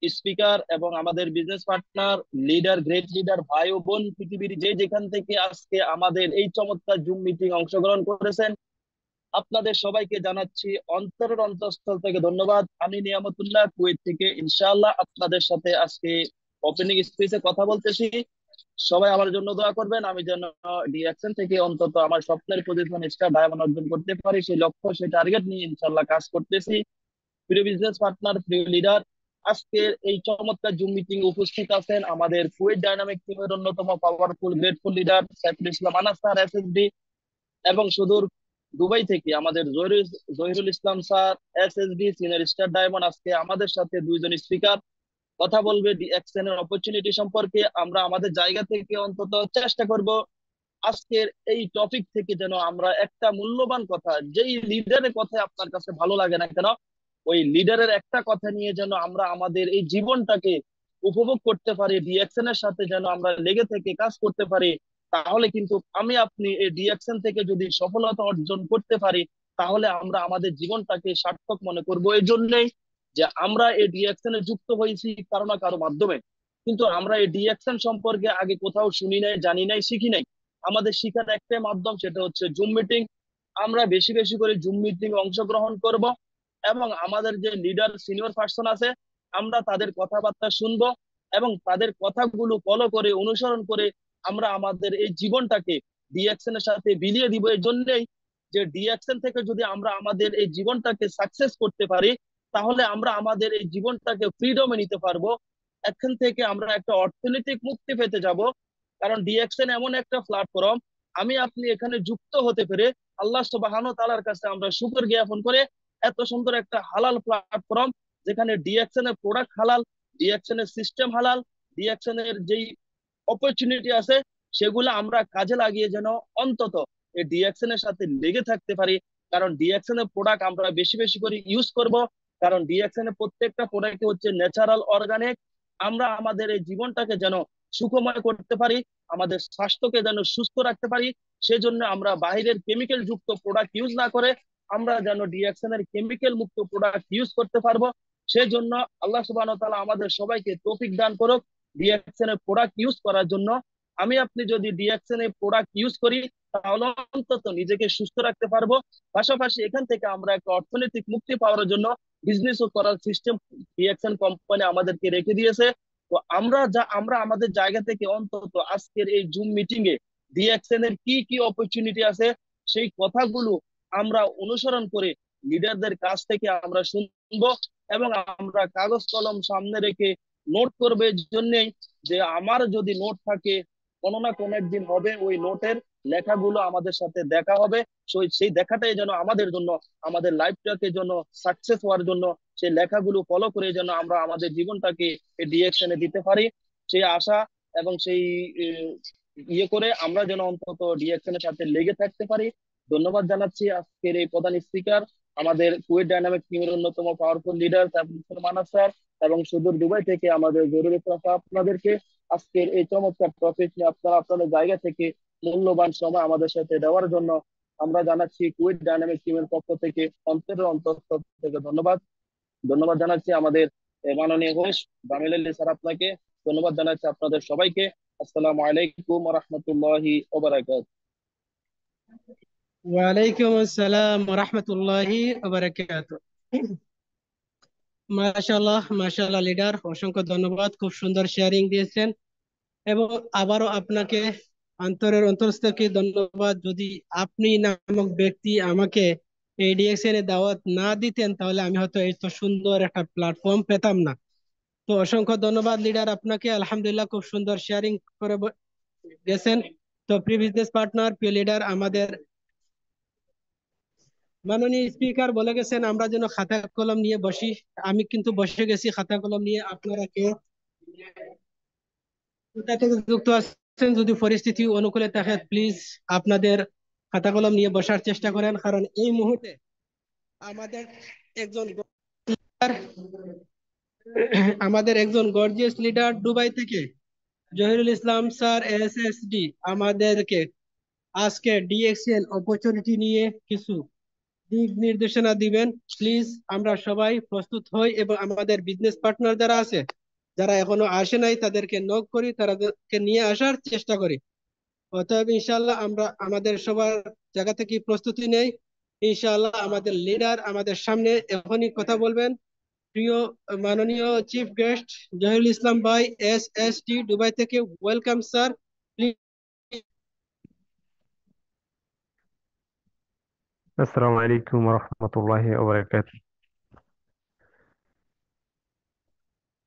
Speaker এবং আমাদের business partner, leader, great leader, ভাই ও বোন পৃথিবীর যে যেখান থেকে আজকে আমাদের এই চমৎকার জুম মিটিং অংশগ্রহণ করেছেন, আপনাদের সবাইকে জানাচ্ছি অন্তরের অন্তঃস্থল থেকে ধন্যবাদ। আমি নিয়ামতুল্লাহ, কুয়েত থেকে ইনশাআল্লাহ আপনাদের সাথে আজকে ওপেনিং স্পিচে কথা বলতেছি। সবাই আমার জন্য দোয়া করবেন, আমি যেন ডিএকশন থেকে অন্তত আমার স্বপ্নের পজিশন স্টার ডায়মন্ড অর্জন করতে পারি। সেই লক্ষ্য, সেই টার্গেট নিয়ে ইনশাআল্লাহ কাজ করতেছি। প্রিয় বিজনেস পার্টনার, প্রিয় লিডার, আজকের এই চমৎকার জুম মিটিং উপস্থিত আছেন আমাদের কুয়েত ডায়নামিক টিমের অন্যতম powerful grateful leader Saiful Islam Anas sir, SSD, এবং সুদূর দুবাই থেকে আমাদের Zahirul Islam sir, SSD senior star diamond. আজকে আমাদের সাথে দুইজন স্পিকার কথা বলবে ডিএক্সএন এর অপরচুনিটি সম্পর্কে। আমরা আমাদের জায়গা থেকে অন্তত চেষ্টা করব আজকের এই টপিক থেকে যেন আমরা একটা মূল্যবান কথা, যেই লিডারের কথা আপনার কাছে ভালো লাগে না কেন, ওই লিডারের একটা কথা নিয়ে যেন আমরা আমাদের এই জীবনটাকে উপভোগ করতে পারি, ডিএকশন এর সাথে যেন আমরা লেগে থেকে কাজ করতে পারি। তাহলে কিন্তু আমি আপনি এই ডিএকশন থেকে যদি সফলতা অর্জন করতে পারি, তাহলে আমরা আমাদের জীবনটাকে সার্থক মনে করব। এই জন্যই যে আমরা এই ডিএকশন এ যুক্ত হয়েছি কারো না কারো মাধ্যমে, কিন্তু আমরা এই ডিএকশন সম্পর্কে আগে কোথাও শুনি নাই, জানি নাই, শিখি নাই। আমাদের শিখার একটাই মাধ্যম, সেটা হচ্ছে জুম মিটিং। আমরা বেশি বেশি করে জুম মিটিং অংশগ্রহণ করব, এবং আমাদের যে লিডার সিনিয়র পার্সন আছে, আমরা তাদের কথাবার্তা শুনবো এবং তাদের কথাগুলো ফলো করে অনুসরণ করে আমরা আমাদের এই জীবনটাকে ডিএকশন এর সাথে বিলিয়ে দিব। এই জন্যই যে ডিএকশন থেকে যদি আমরা আমাদের এই জীবনটাকে সাকসেস করতে পারি, তাহলে আমরা আমাদের এই জীবনটাকে ফ্রিডমে নিতে পারবো। এখান থেকে আমরা একটা অর্থনৈতিক মুক্তি পেতে যাব। কারণ ডিএকশন এমন একটা প্ল্যাটফর্ম, আমি আপনি এখানে যুক্ত হতে পেরে আল্লাহ সুবহানাহু ওয়া তাআলার কাছে আমরা শুকর জ্ঞাপন করে, এত সুন্দর একটা হালাল প্ল্যাটফর্ম যেখানে ডিএকশন এর প্রোডাক্ট হালাল, ডিএকশন এর সিস্টেম হালাল, ডিএকশন এর যেই অপরচুনিটি আছে সেগুলো আমরা কাজে লাগিয়ে যেন অন্তত এই ডিএকশন এর সাথে লেগে থাকতে পারি। কারণ ডিএকশন এর প্রোডাক্ট আমরা বেশি বেশি করে ইউজ করব। কারণ ডিএকশন এর প্রত্যেকটা প্রোডাক্ট হচ্ছে ন্যাচারাল, অর্গানিক। আমরা আমাদের এই জীবনটাকে যেন সুখময় করতে পারি, আমাদের স্বাস্থ্যকে যেন সুস্থ রাখতে পারি, সেজন্য আমরা বাইরের কেমিক্যাল যুক্ত প্রোডাক্ট ইউজ না করে আমরা যেন ডিএকশন এর কেমিক্যাল মুক্ত প্রোডাক্ট ইউজ করতে পারবো। সেজন্য আল্লাহ সুবহানাহু ওয়া তাআলা আমাদের সবাইকে তৌফিক দান করুক ডিএকশন এর প্রোডাক্ট ইউজ করার জন্য। আমি আপনি যদি ডিএকশন এর প্রোডাক্ট ইউজ করি, তাহলে অন্তত নিজেকে সুস্থ রাখতে পারবো। পাশাপাশি এখান থেকে আমরা একটা অর্থনৈতিক মুক্তি পাওয়ার জন্য বিজনেসও করার সিস্টেম ডিএকশন কোম্পানি আমাদেরকে রেখে দিয়েছে। তো আমরা আমাদের জায়গা থেকে অন্তত আজকের এই জুম মিটিং এ ডিএকশন এর কি কি অপরচুনিটি আছে সেই কথাগুলো আমরা অনুসরণ করে লিডারদের কাছ থেকে আমরা শুনবো, এবং আমরা কাগজ কলম সামনে রেখে নোট করবে। এর জন্যই যে আমার যদি নোট থাকে, কোনো না কোনো একদিন হবে ওই নোটের লেখাগুলো আমাদের সাথে দেখা হবে। সেই দেখাটাই যেন আমাদের জন্য, আমাদের লাইফটাকে যেন সাকসেস হওয়ার জন্য সেই লেখাগুলো ফলো করে যেন আমরা আমাদের জীবনটাকে ডিরেকশনে দিতে পারি, সেই আশা এবং সেই আহ, ইয়ে করে আমরা যেন অন্তত ডিরেকশনের সাথে লেগে থাকতে পারি। ধন্যবাদ জানাচ্ছি আজকের এই প্রধান স্পিকার, আমাদের কুয়েত ডায়নামিক টিমের অন্যতম powerful leader Saiful Islam Anas sir, এবং সুদূর দুবাই থেকে আমাদের জরুরি প্রস্তাব আপনাদেরকে। আজকের এই চমৎকার টপিক নিয়ে আপনারা আপনাদের জায়গা থেকে মূল্যবান সময় আমাদের সাথে দেওয়ার জন্য আমরা জানাচ্ছি কুয়েত ডায়নামিক টিমের পক্ষ থেকে অন্তরের অন্তঃস্থল থেকে ধন্যবাদ। ধন্যবাদ জানাচ্ছি আমাদের মাননীয় হোস্ট জামিল আলী স্যার, আপনাকে ধন্যবাদ জানাচ্ছি আপনাদের সবাইকে। আসসালামু আলাইকুম ওয়া রাহমাতুল্লাহি ওয়া বারাকাতুহু। ওয়ালাইকুম আসসালাম রহমতুল্লাহি বারাকাতু। মাশাআল্লাহ মাশাআল্লাহ লিডার, অসংখ্য ধন্যবাদ, খুব সুন্দর শেয়ারিং দিয়েছেন। এবং আবারও আপনাকে অন্তরের অন্তরস্থ থেকে ধন্যবাদ। যদি আপনি নামক ব্যক্তি আমাকে এই ডিএক্সএন এ দাওয়াত না দিতেন, তাহলে আমি হয়তো এই তো সুন্দর একটা প্ল্যাটফর্ম পেতাম না। তো অসংখ্য ধন্যবাদ লিডার আপনাকে, আলহামদুলিল্লাহ খুব সুন্দর শেয়ারিং করে গেছেন। তো প্রিয় বিজনেস পার্টনার, প্রিয় লিডার, আমাদের মাননীয় স্পিকার বলে গেছেন আমরা যেন খাতা কলম নিয়ে বসি। আমি কিন্তু বসে গেছি খাতা কলম নিয়ে। আপনারা কে কোথা থেকে যুক্ত আছেন, যদি পরিস্থিতি অনুকূলে থাকে প্লিজ আপনাদের খাতা কলম নিয়ে বসার চেষ্টা করেন, কারণ এই মুহূর্তে আমাদের একজন আমাদের একজন গর্জিয়াস লিডার দুবাই থেকে জহিরুল ইসলাম স্যার এসএসডি আমাদেরকে আজকে ডিএক্সএল অপরচুনিটি নিয়ে কিছু দিক নির্দেশনা দিবেন। প্লিজ আমরা সবাই প্রস্তুত হই এবং আমাদের বিজনেস পার্টনার যারা আছে, যারা এখনো আসে নাই, তাদেরকে নক করি, তাদেরকে নিয়ে আসার চেষ্টা করি। অতএব ইনশাল্লাহ আমরা আমাদের সবার জায়গা থেকে প্রস্তুতি নেই। ইনশাআল্লাহ আমাদের লিডার আমাদের সামনে এখনই কথা বলবেন। প্রিয় মাননীয় চিফ গেস্ট জহিরুল ইসলাম ভাই, SST দুবাই থেকে, ওয়েলকাম স্যার। প্লিজ। আসসালামু আলাইকুম রহমতুল্লাহি ওবারাকাতুহ।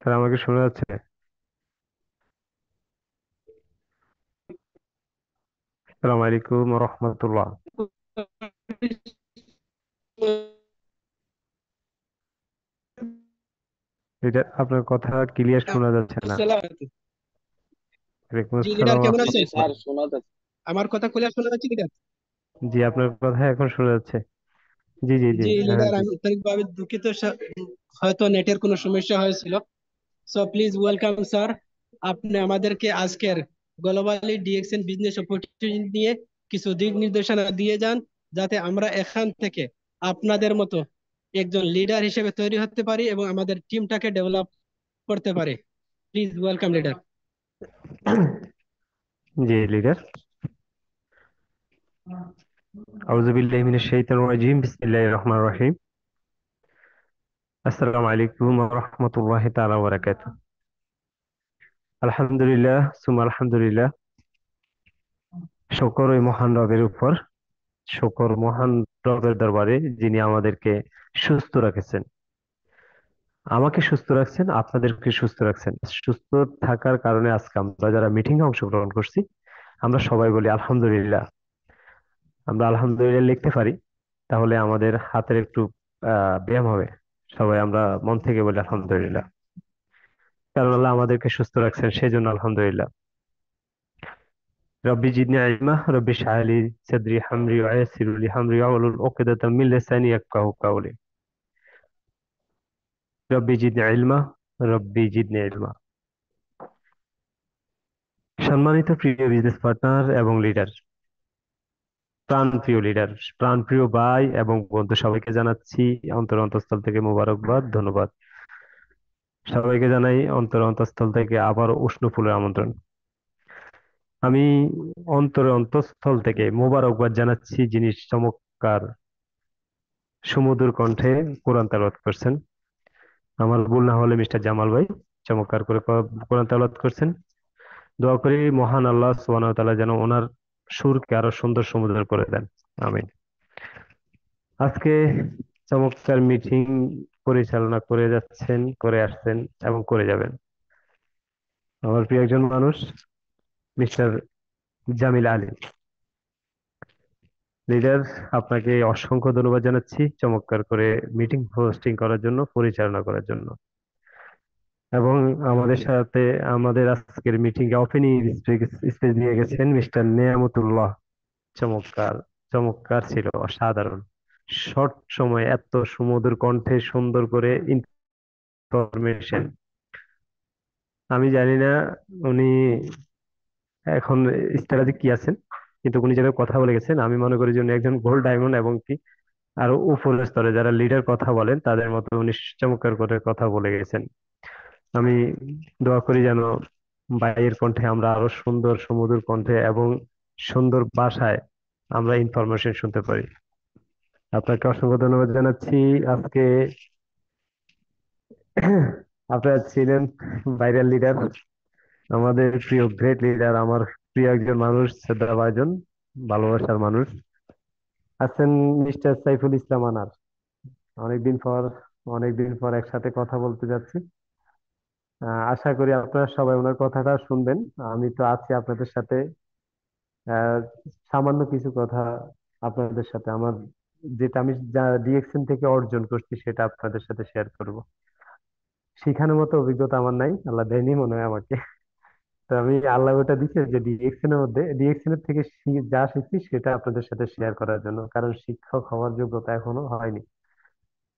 স্যার আমাকে শোনা যাচ্ছে? আসসালামু আলাইকুম রহমতুল্লাহ। এটা আপনার কথা ক্লিয়ার শোনা যাচ্ছে না। ওয়ালাইকুম জি লিডার, আসসালাম কেমন জি জি আছেন? রহমতুল্লাহ। স্যার, শোনা যাচ্ছে। আমার কথা ক্লিয়ার শোনা যাচ্ছে লিডার? জি, আপনার কথা এখন শোনা যাচ্ছে। জি জি জি, জি হ্যাঁ লিডার, জি। আমি আন্তরিকভাবে দুঃখিত, হয়তো নেটের কোনো সমস্যা হয়েছিল। So please welcome sir. আপনি আমাদেরকে আজকের গ্লোবালি ডিএক্সএন বিজনেস অপরচুনিটি নিয়ে কিছু দিক নির্দেশনা দিয়ে যান, যাতে আমরা এখান থেকে আপনাদের মতো একজন লিডার হিসেবে তৈরি হতে পারি এবং আমাদের টিমটাকে ডেভেলপ করতে পারি। Please welcome leader. G leader, আউযু বিল্লাহি মিনাশ শাইতানির রাজিম, বিসমিল্লাহির রহমানির রহিম। আসসালামু আলাইকুম রহমতুল্লাহি তাআলা ওয়া বারাকাতুহু। আলহামদুলিল্লাহ সুমা আলহামদুলিল্লাহ। শুকর ওই মহান রবের উপর, শুকর মহান রবের দরবারে যিনি আমাদেরকে সুস্থ রেখেছেন, আমাকে সুস্থ রাখছেন, আপনাদেরকে সুস্থ রাখছেন। সুস্থ থাকার কারণে আজকে আমরা যারা মিটিং এ অংশগ্রহণ করছি, আমরা সবাই বলি আলহামদুলিল্লাহ। আমরা আলহামদুলিল্লাহ লিখতে পারি, তাহলে আমাদের হাতের একটু ব্যায়াম হবে। সবাই আমরা মন থেকে বলি আলহামদুলিল্লাহ, কারণ আল্লাহ আমাদেরকে সুস্থ রাখছেন, সেই জন্য আলহামদুলিল্লাহ। রব্বি জিদনি ইলমা, রব্বি ইশরাহ লি সাদরি হামরি ওয়াইসির লি হামরি ওয়াহলুল উকদাতাম মিন লিসানি ইয়াফকাহু কাওলি। রব্বি জিদনি ইলমা, রব্বি জিদনি ইলমা। সম্মানিত প্রিয় বিজনেস পার্টনার এবং লিডার, প্রাণপ্রিয় লিডার, প্রাণপ্রিয় ভাই এবং বন্ধু, সবাইকে জানাচ্ছি অন্তস্থল থেকে মোবারকবাদ, ধন্যবাদ। সবাইকে জানাই অন্তস্থল থেকে আবার উষ্ণ ফুলের আমন্ত্রণ। আমি অন্তস্থল থেকে মোবারকবাদ জানাচ্ছি যিনি চমৎকার সুমধুর কণ্ঠে কোরআন তেলাওয়াত করছেন। আমার ভুল না হলে মিস্টার জামাল ভাই চমৎকার করে কোরআন তেলাওয়াত করছেন। দোয়া করি মহান আল্লাহ সুবহানাহু ওয়া তাআলা যেন ওনার সুরকে আরো সুন্দর সুমধুর করে দেন। আমিন। আজকে চমৎকার মিটিং পরিচালনা করে যাচ্ছেন, করে আসছেন এবং করে যাবেন আমার প্রিয় একজন মানুষ, মিস্টার জামিল আলী। লিডার, আপনাকে অসংখ্য ধন্যবাদ জানাচ্ছি চমৎকার করে মিটিং হোস্টিং করার জন্য, পরিচালনা করার জন্য। এবং আমাদের সাথে আমাদের আজকের মিটিং এ ওপেনিং স্পিচ দিয়ে গেছেন মিস্টার নেয়ামতুল্লাহ। চমৎকার, চমৎকার ছিল, অসাধারণ। শর্ট সময় এত সুমধুর কণ্ঠে সুন্দর করে ইনফরমেশন। আমি জানি না উনি এখন স্ট্র্যাটেজি কি আছেন, কিন্তু উনি যেভাবে কথা বলে গেছেন, আমি মনে করি যে উনি একজন গোল্ড ডায়মন্ড, এবং কি আরো উপরের স্তরে যারা লিডার কথা বলেন তাদের মতো উনি চমৎকার করে কথা বলে গেছেন। আমি দোয়া করি যেন ভাইয়ের কণ্ঠে আমরা আরো সুন্দর সুমধুর কণ্ঠে এবং সুন্দর ভাষায় আমরা ইনফরমেশন শুনতে পারি। আপনাকে অসংখ্য ধন্যবাদ জানাচ্ছি। আজকে আপনারা ছিলেন ভাইরাল লিডার, আমাদের প্রিয় গ্রেট লিডার, আমার প্রিয় একজন মানুষ, শ্রদ্ধাভাজন, ভালোবাসার মানুষ আছেন মিস্টার সাইফুল ইসলাম আনার। অনেকদিন পর, অনেকদিন পর একসাথে কথা বলতে যাচ্ছি। আশা করি আপনারা সবাই ওনার কথাটা শুনবেন। আমি তো আছি আপনাদের সাথে। আহ, সামান্য কিছু কথা আপনাদের সাথে আমার, যেটা আমি ডিএক্সএন থেকে অর্জন করছি সেটা আপনাদের সাথে শেয়ার করব। শিখানোর মতো অভিজ্ঞতা আমার নাই, আল্লাহ দেয়নি মনে হয় আমাকে। তো আমি, আল্লাহ ওটা দিচ্ছে যে ডিএক্সএন এর মধ্যে, ডিএক্সএন এর থেকে যা শিখছি সেটা আপনাদের সাথে শেয়ার করার জন্য, কারণ শিক্ষক হওয়ার যোগ্যতা এখনো হয়নি।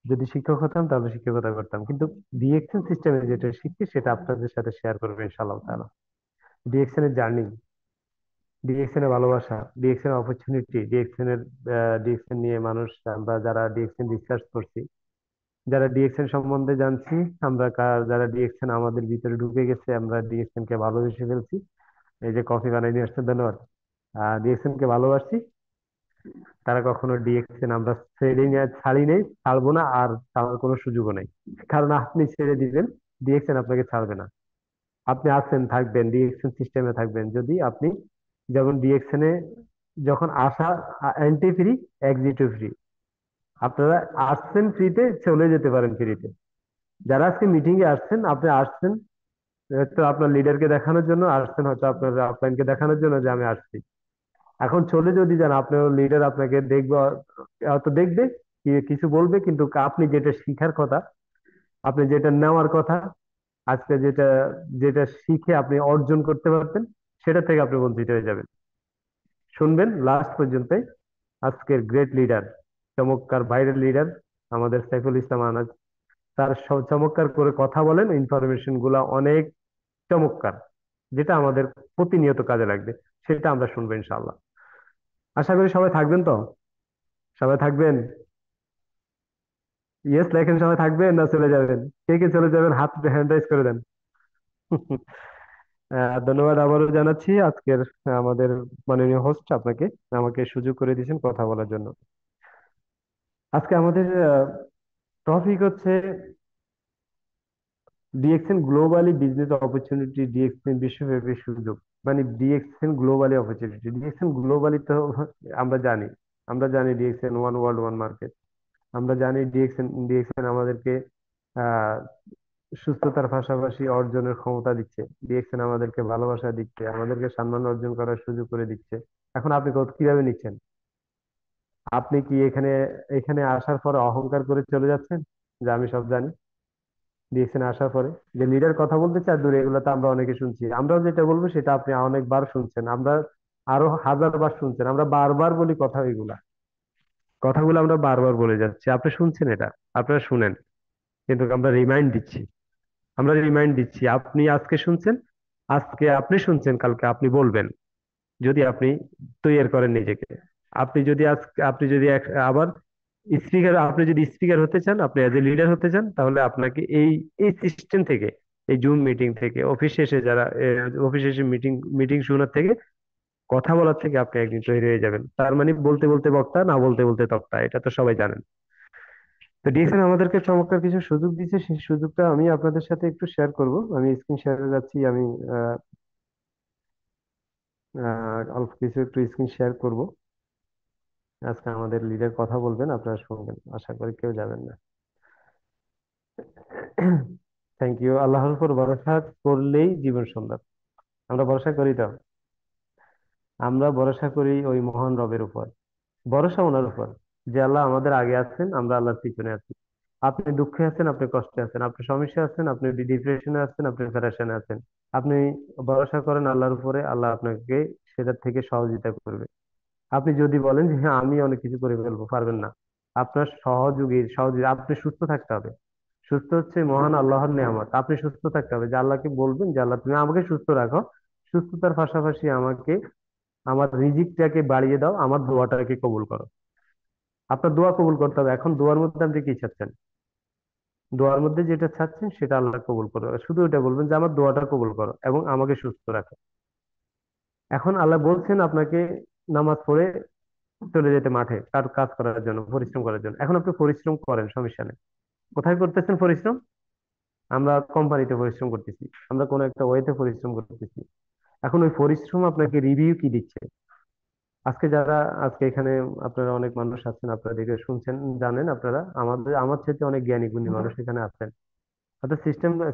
যদি শিক্ষক হতাম তাহলে শিক্ষকতা করতাম, কিন্তু ডিএক্সএন সিস্টেমে যেটা শিখছি সেটা আপনাদের সাথে শেয়ার করবো ইনশাআল্লাহ তাআলা। ডিএক্সএন এর জার্নি, ডিএক্সএন এর ভালোবাসা, ডিএক্সএন অপরচুনিটি, ডিএক্সএন নিয়ে মানুষ, আমরা যারা ডিএক্সএন রিসার্চ করছি, যারা ডিএক্সএন সম্বন্ধে জানছি, যারা ডিএক্সএন আমাদের ভিতরে ঢুকে গেছে, আমরা ডিএক্সএন কে ভালোবেসে ফেলছি। এই যে কফি বানাই নিয়ে আসছে, ধন্যবাদ। ডিএক্সএন কে ভালোবাসি, তারা কখনো ডিএক্সএন আমরা ছাড়ি নেই, ছাড়বো না, আর ছাড়ার কোনো সুযোগও নেই। কারণ আপনি ছেড়ে দিবেন, ডিএক্সএন আপনাকে ছাড়বে না। আপনি আছেন, থাকবেন, ডিএক্সএন সিস্টেমে থাকবেন যদি আপনি, যেমন ডিএক্সএন এ যখন আসা এন্ট্রি ফ্রি, এক্সিটও ফ্রি। আপনারা আসছেন ফ্রিতে, চলে যেতে পারেন ফ্রিতে। যারা আজকে মিটিং এ আসছেন, আপনি আসছেন হয়তো আপনার লিডারকে দেখানোর জন্য, আসছেন হয়তো আপনার আপলাইনকে দেখানোর জন্য যে আমি আসছি। এখন চলে যদি যান, আপনার লিডার আপনাকে দেখবে, হয়তো দেখবে, কিছু বলবে, কিন্তু আপনি যেটা শিখার কথা, আপনি যেটা নেওয়ার কথা, আজকে যেটা যেটা শিখে আপনি অর্জন করতে পারতেন, সেটা থেকে আপনি বঞ্চিত হয়ে যাবেন। শুনবেন লাস্ট পর্যন্ত। আজকের গ্রেট লিডার, চমৎকার ভাইরাল লিডার, আমাদের সাইফুল ইসলাম আনাজ, তার চমৎকার করে কথা বলেন, ইনফরমেশন গুলা অনেক চমৎকার, যেটা আমাদের প্রতিনিয়ত কাজে লাগবে, সেটা আমরা শুনবো ইনশাআল্লাহ। আশা করি সবাই থাকবেন তো, সবাই থাকবেন। ইয়েস লেখেন, সবাই থাকবেন না চলে যাবেন? কে কে চলে যাবেন হাত হ্যান্ড রাইজ করে দেন। ধন্যবাদ আবারও জানাচ্ছি আজকের আমাদের মাননীয় হোস্ট আপনাকে, আমাকে সুযোগ করে দিয়েছেন কথা বলার জন্য। আজকে আমাদের টপিক হচ্ছে DXN globally business opportunity, DXN বিশ্বব্যাপী সুযোগ। মানে DXN globally opportunity, DXN globally তো আমরা জানি, আমরা জানি DXN one world one market. আমরা জানি ডিএক্সএন আমাদেরকে আহ সুস্থতার পাশাপাশি অর্জনের ক্ষমতা দিচ্ছে। ডিএক্সএন আমাদেরকে ভালোবাসা দিচ্ছে, আমাদেরকে সম্মান অর্জন করার সুযোগ করে দিচ্ছে। এখন আপনি কিভাবে নিচ্ছেন? আপনি কি এখানে এখানে আসার পরে অহংকার করে চলে যাচ্ছেন যে আমি সব জানি? ডিএক্সএন আসার পরে যে লিডার কথা বলতেছে আর দূরে, এগুলো তো আমরা অনেকে শুনছি। আমরাও যেটা বলবো সেটা আপনি অনেকবার শুনছেন, আমরা আরো হাজার বার শুনছেন। আমরা বারবার বলি কথা, এগুলা কথাগুলো আমরা বারবার বলে যাচ্ছি, আপনি শুনছেন এটা, আপনারা শুনেন, কিন্তু আমরা রিমাইন্ড দিচ্ছি। আপনি আজকে শুনছেন, আজকে আপনি শুনছেন, কালকে আপনি বলবেন, যদি আপনি তৈরি করেন নিজেকে। আপনি যদি আবার স্পিকার, আপনি যদি স্পিকার হতে চান, আপনি এজ এ লিডার হতে চান, তাহলে আপনাকে এই এই সিস্টেম থেকে, এই জুম মিটিং থেকে, অফিস শেষে যারা অফিস শেষে মিটিং মিটিং শোনার থেকে, কথা বলার থেকে আপনি একদিন তৈরি হয়ে যাবেন। তার মানে বলতে বলতে বক্তা, না বলতে বলতে তক্তা, এটা তো সবাই জানেন। তো ডিএক্সএন আমাদেরকে চমৎকার কিছু সুযোগ দিচ্ছে, সেই সুযোগটা আমি আপনাদের সাথে একটু শেয়ার করব। আমি স্ক্রিন শেয়ারে যাচ্ছি, আমি আহ, অল্প কিছু একটু স্ক্রিন শেয়ার করব। আজকে আমাদের লিডার কথা বলবেন, আপনারা শুনবেন, আশা করি কেউ যাবেন না। Thank you. আল্লাহর উপর ভরসা করলেই জীবন সুন্দর। আমরা ভরসা করি তো, আমরা ভরসা করি ওই মহান রবের উপর, ভরসা ওনার উপর, যে আল্লাহ আমাদের আগে আছেন, আমরা আল্লাহর পিছনে আছি। আপনি দুঃখে আছেন, আপনি কষ্টে আছেন, আপনি সমস্যা আছেন, আপনি ডিপ্রেশনে আছেন, আপনি প্যারাশনে আছেন, আপনি ভরসা করেন আল্লাহর উপরে, আল্লাহ আপনাকে সেটার থেকে সহযোগিতা করবে। আপনি যদি বলেন যে হ্যাঁ আমি অনেক কিছু করে ফেলবো, পারবেন না। আপনার সহযোগী আপনি সুস্থ থাকতে হবে। সুস্থ হচ্ছে মহান আল্লাহর নেয়ামত। আপনি সুস্থ থাকতে হবে, যে আল্লাহকে বলবেন যে আল্লাহ তুমি আমাকে সুস্থ রাখো, সুস্থতার পাশাপাশি আমাকে আমার রিজিকটাকে বাড়িয়ে দাও, আমার দোয়াটাকে কবুল করো। আপনার দোয়া কবুল করতে হবে। এখন দোয়ার মধ্যে আপনি কি চাচ্ছেন? দোয়ার মধ্যে যেটা চাচ্ছেন সেটা আল্লাহ কবুল করো, শুধু এটা বলবেন যে আমার দোয়াটা কবুল করো এবং আমাকে সুস্থ রাখো। এখন আল্লাহ বলছেন আপনাকে নামাজ পড়ে চলে যেতে মাঠে, কার কাজ করার জন্য, পরিশ্রম করার জন্য। এখন আপনি পরিশ্রম করেন, সমস্যা নেই। কোথায় করতেছেন পরিশ্রম? আমরা কোম্পানিতে পরিশ্রম করতেছি, আমরা কোনো একটা ওয়েতে পরিশ্রম করতেছি। এখন ওই পরিশ্রম আপনাকে রিভিউ কি দিচ্ছে? আজকে এখানে আপনারা অনেক মানুষ আছেন, আপনারা দেখে শুনছেন, জানেন, আপনারা আমার চাইতে অনেক জ্ঞানী গুণী মানুষ এখানে আছেন। হয়তো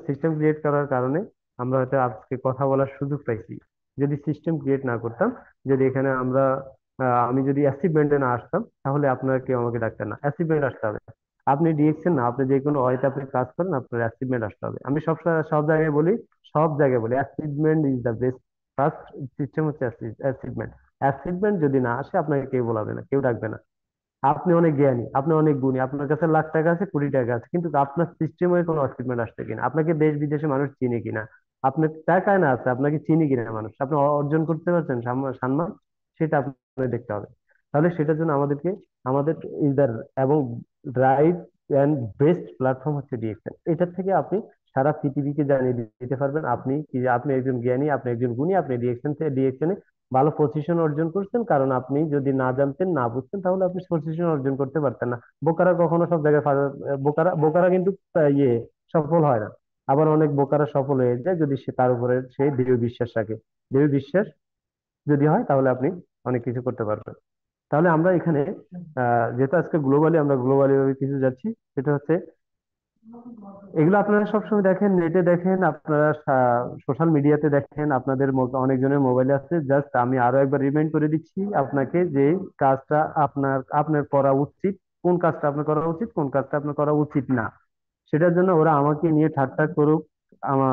সিস্টেম ক্রিয়েট করার কারণে আমরা হয়তো আজকে কথা বলার সুযোগ পাইছি। যদি সিস্টেম ক্রিয়েট না করতাম, যদি এখানে আমি যদি অ্যাচিভমেন্টে না আসতাম, তাহলে আপনারা কেউ আমাকে ডাকতেন না। অ্যাচিভমেন্ট আসতে হবে। আপনি ডিএক্সএন না, আপনি যে কোনো ওয়েতে আপনি কাজ করেন, আপনার অ্যাচিভমেন্ট আসতে হবে। আমি সব জায়গায় বলি achievement is the best. First system হচ্ছে অ্যাচিভমেন্ট। অ্যাচিভমেন্ট যদি না আসে, আপনাকে কেউ বলাবে না, কেউ ডাকবে না। আপনি অনেক জ্ঞানী, আপনি অনেক গুণী, আপনার কাছে লাখ টাকা আছে, কোটি টাকা আছে, কিন্তু আপনার সিস্টেমে কোনো অ্যাচিভমেন্ট আসছে কিনা, আপনাকে দেশ বিদেশে মানুষ চিনে কিনা, আপনার টাকায় না আছে, আপনাকে চিনি কিনা মানুষ, আপনি অর্জন করতে পারছেন সম্মান, সেটা আপনাকে দেখতে হবে। তাহলে সেটার জন্য আমাদেরকে আমাদের ইদার এবং রাইট অ্যান্ড বেস্ট প্ল্যাটফর্ম হচ্ছে ডিএক্সএন। এটার থেকে আপনি সারা পৃথিবীকে জানিয়ে দিতে পারবেন আপনি কি, আপনি একজন জ্ঞানী, আপনি একজন গুণী, আপনি ডিএক্সএনে ভালো পজিশন অর্জন করছেন। কারণ আপনি যদি না জানতেন, না বুঝতেন, তাহলে আপনি পজিশন অর্জন করতে পারতেন না। বোকারা কখনো সব জায়গায় বোকারা বোকারা কিন্তু ইয়ে সফল হয় না। আবার অনেক বোকারা সফল হয়ে যায় যদি সে তার উপরে সে দৃঢ় বিশ্বাস রাখে। দৃঢ় বিশ্বাস যদি হয় তাহলে আপনি অনেক কিছু করতে পারবেন। তাহলে আমরা এখানে যেহেতু আজকে আমরা গ্লোবালি ভাবে কিছু যাচ্ছি, সেটা হচ্ছে এগুলো আপনারা সবসময় দেখেন, নেটে দেখেন, আপনারা সোশ্যাল মিডিয়াতে দেখেন, আপনাদের অনেকজনের মোবাইলে আছে। জাস্ট আমি আরো একবার রিমাইন্ড করে দিচ্ছি আপনাকে যে কাজটা আপনার আপনার করা উচিত, কোন কাজটা আপনার করা উচিত, কোন কাজটা আপনার করা উচিত না। সেটার জন্য ওরা আমাকে নিয়ে ঠাট্টা করুক, আমা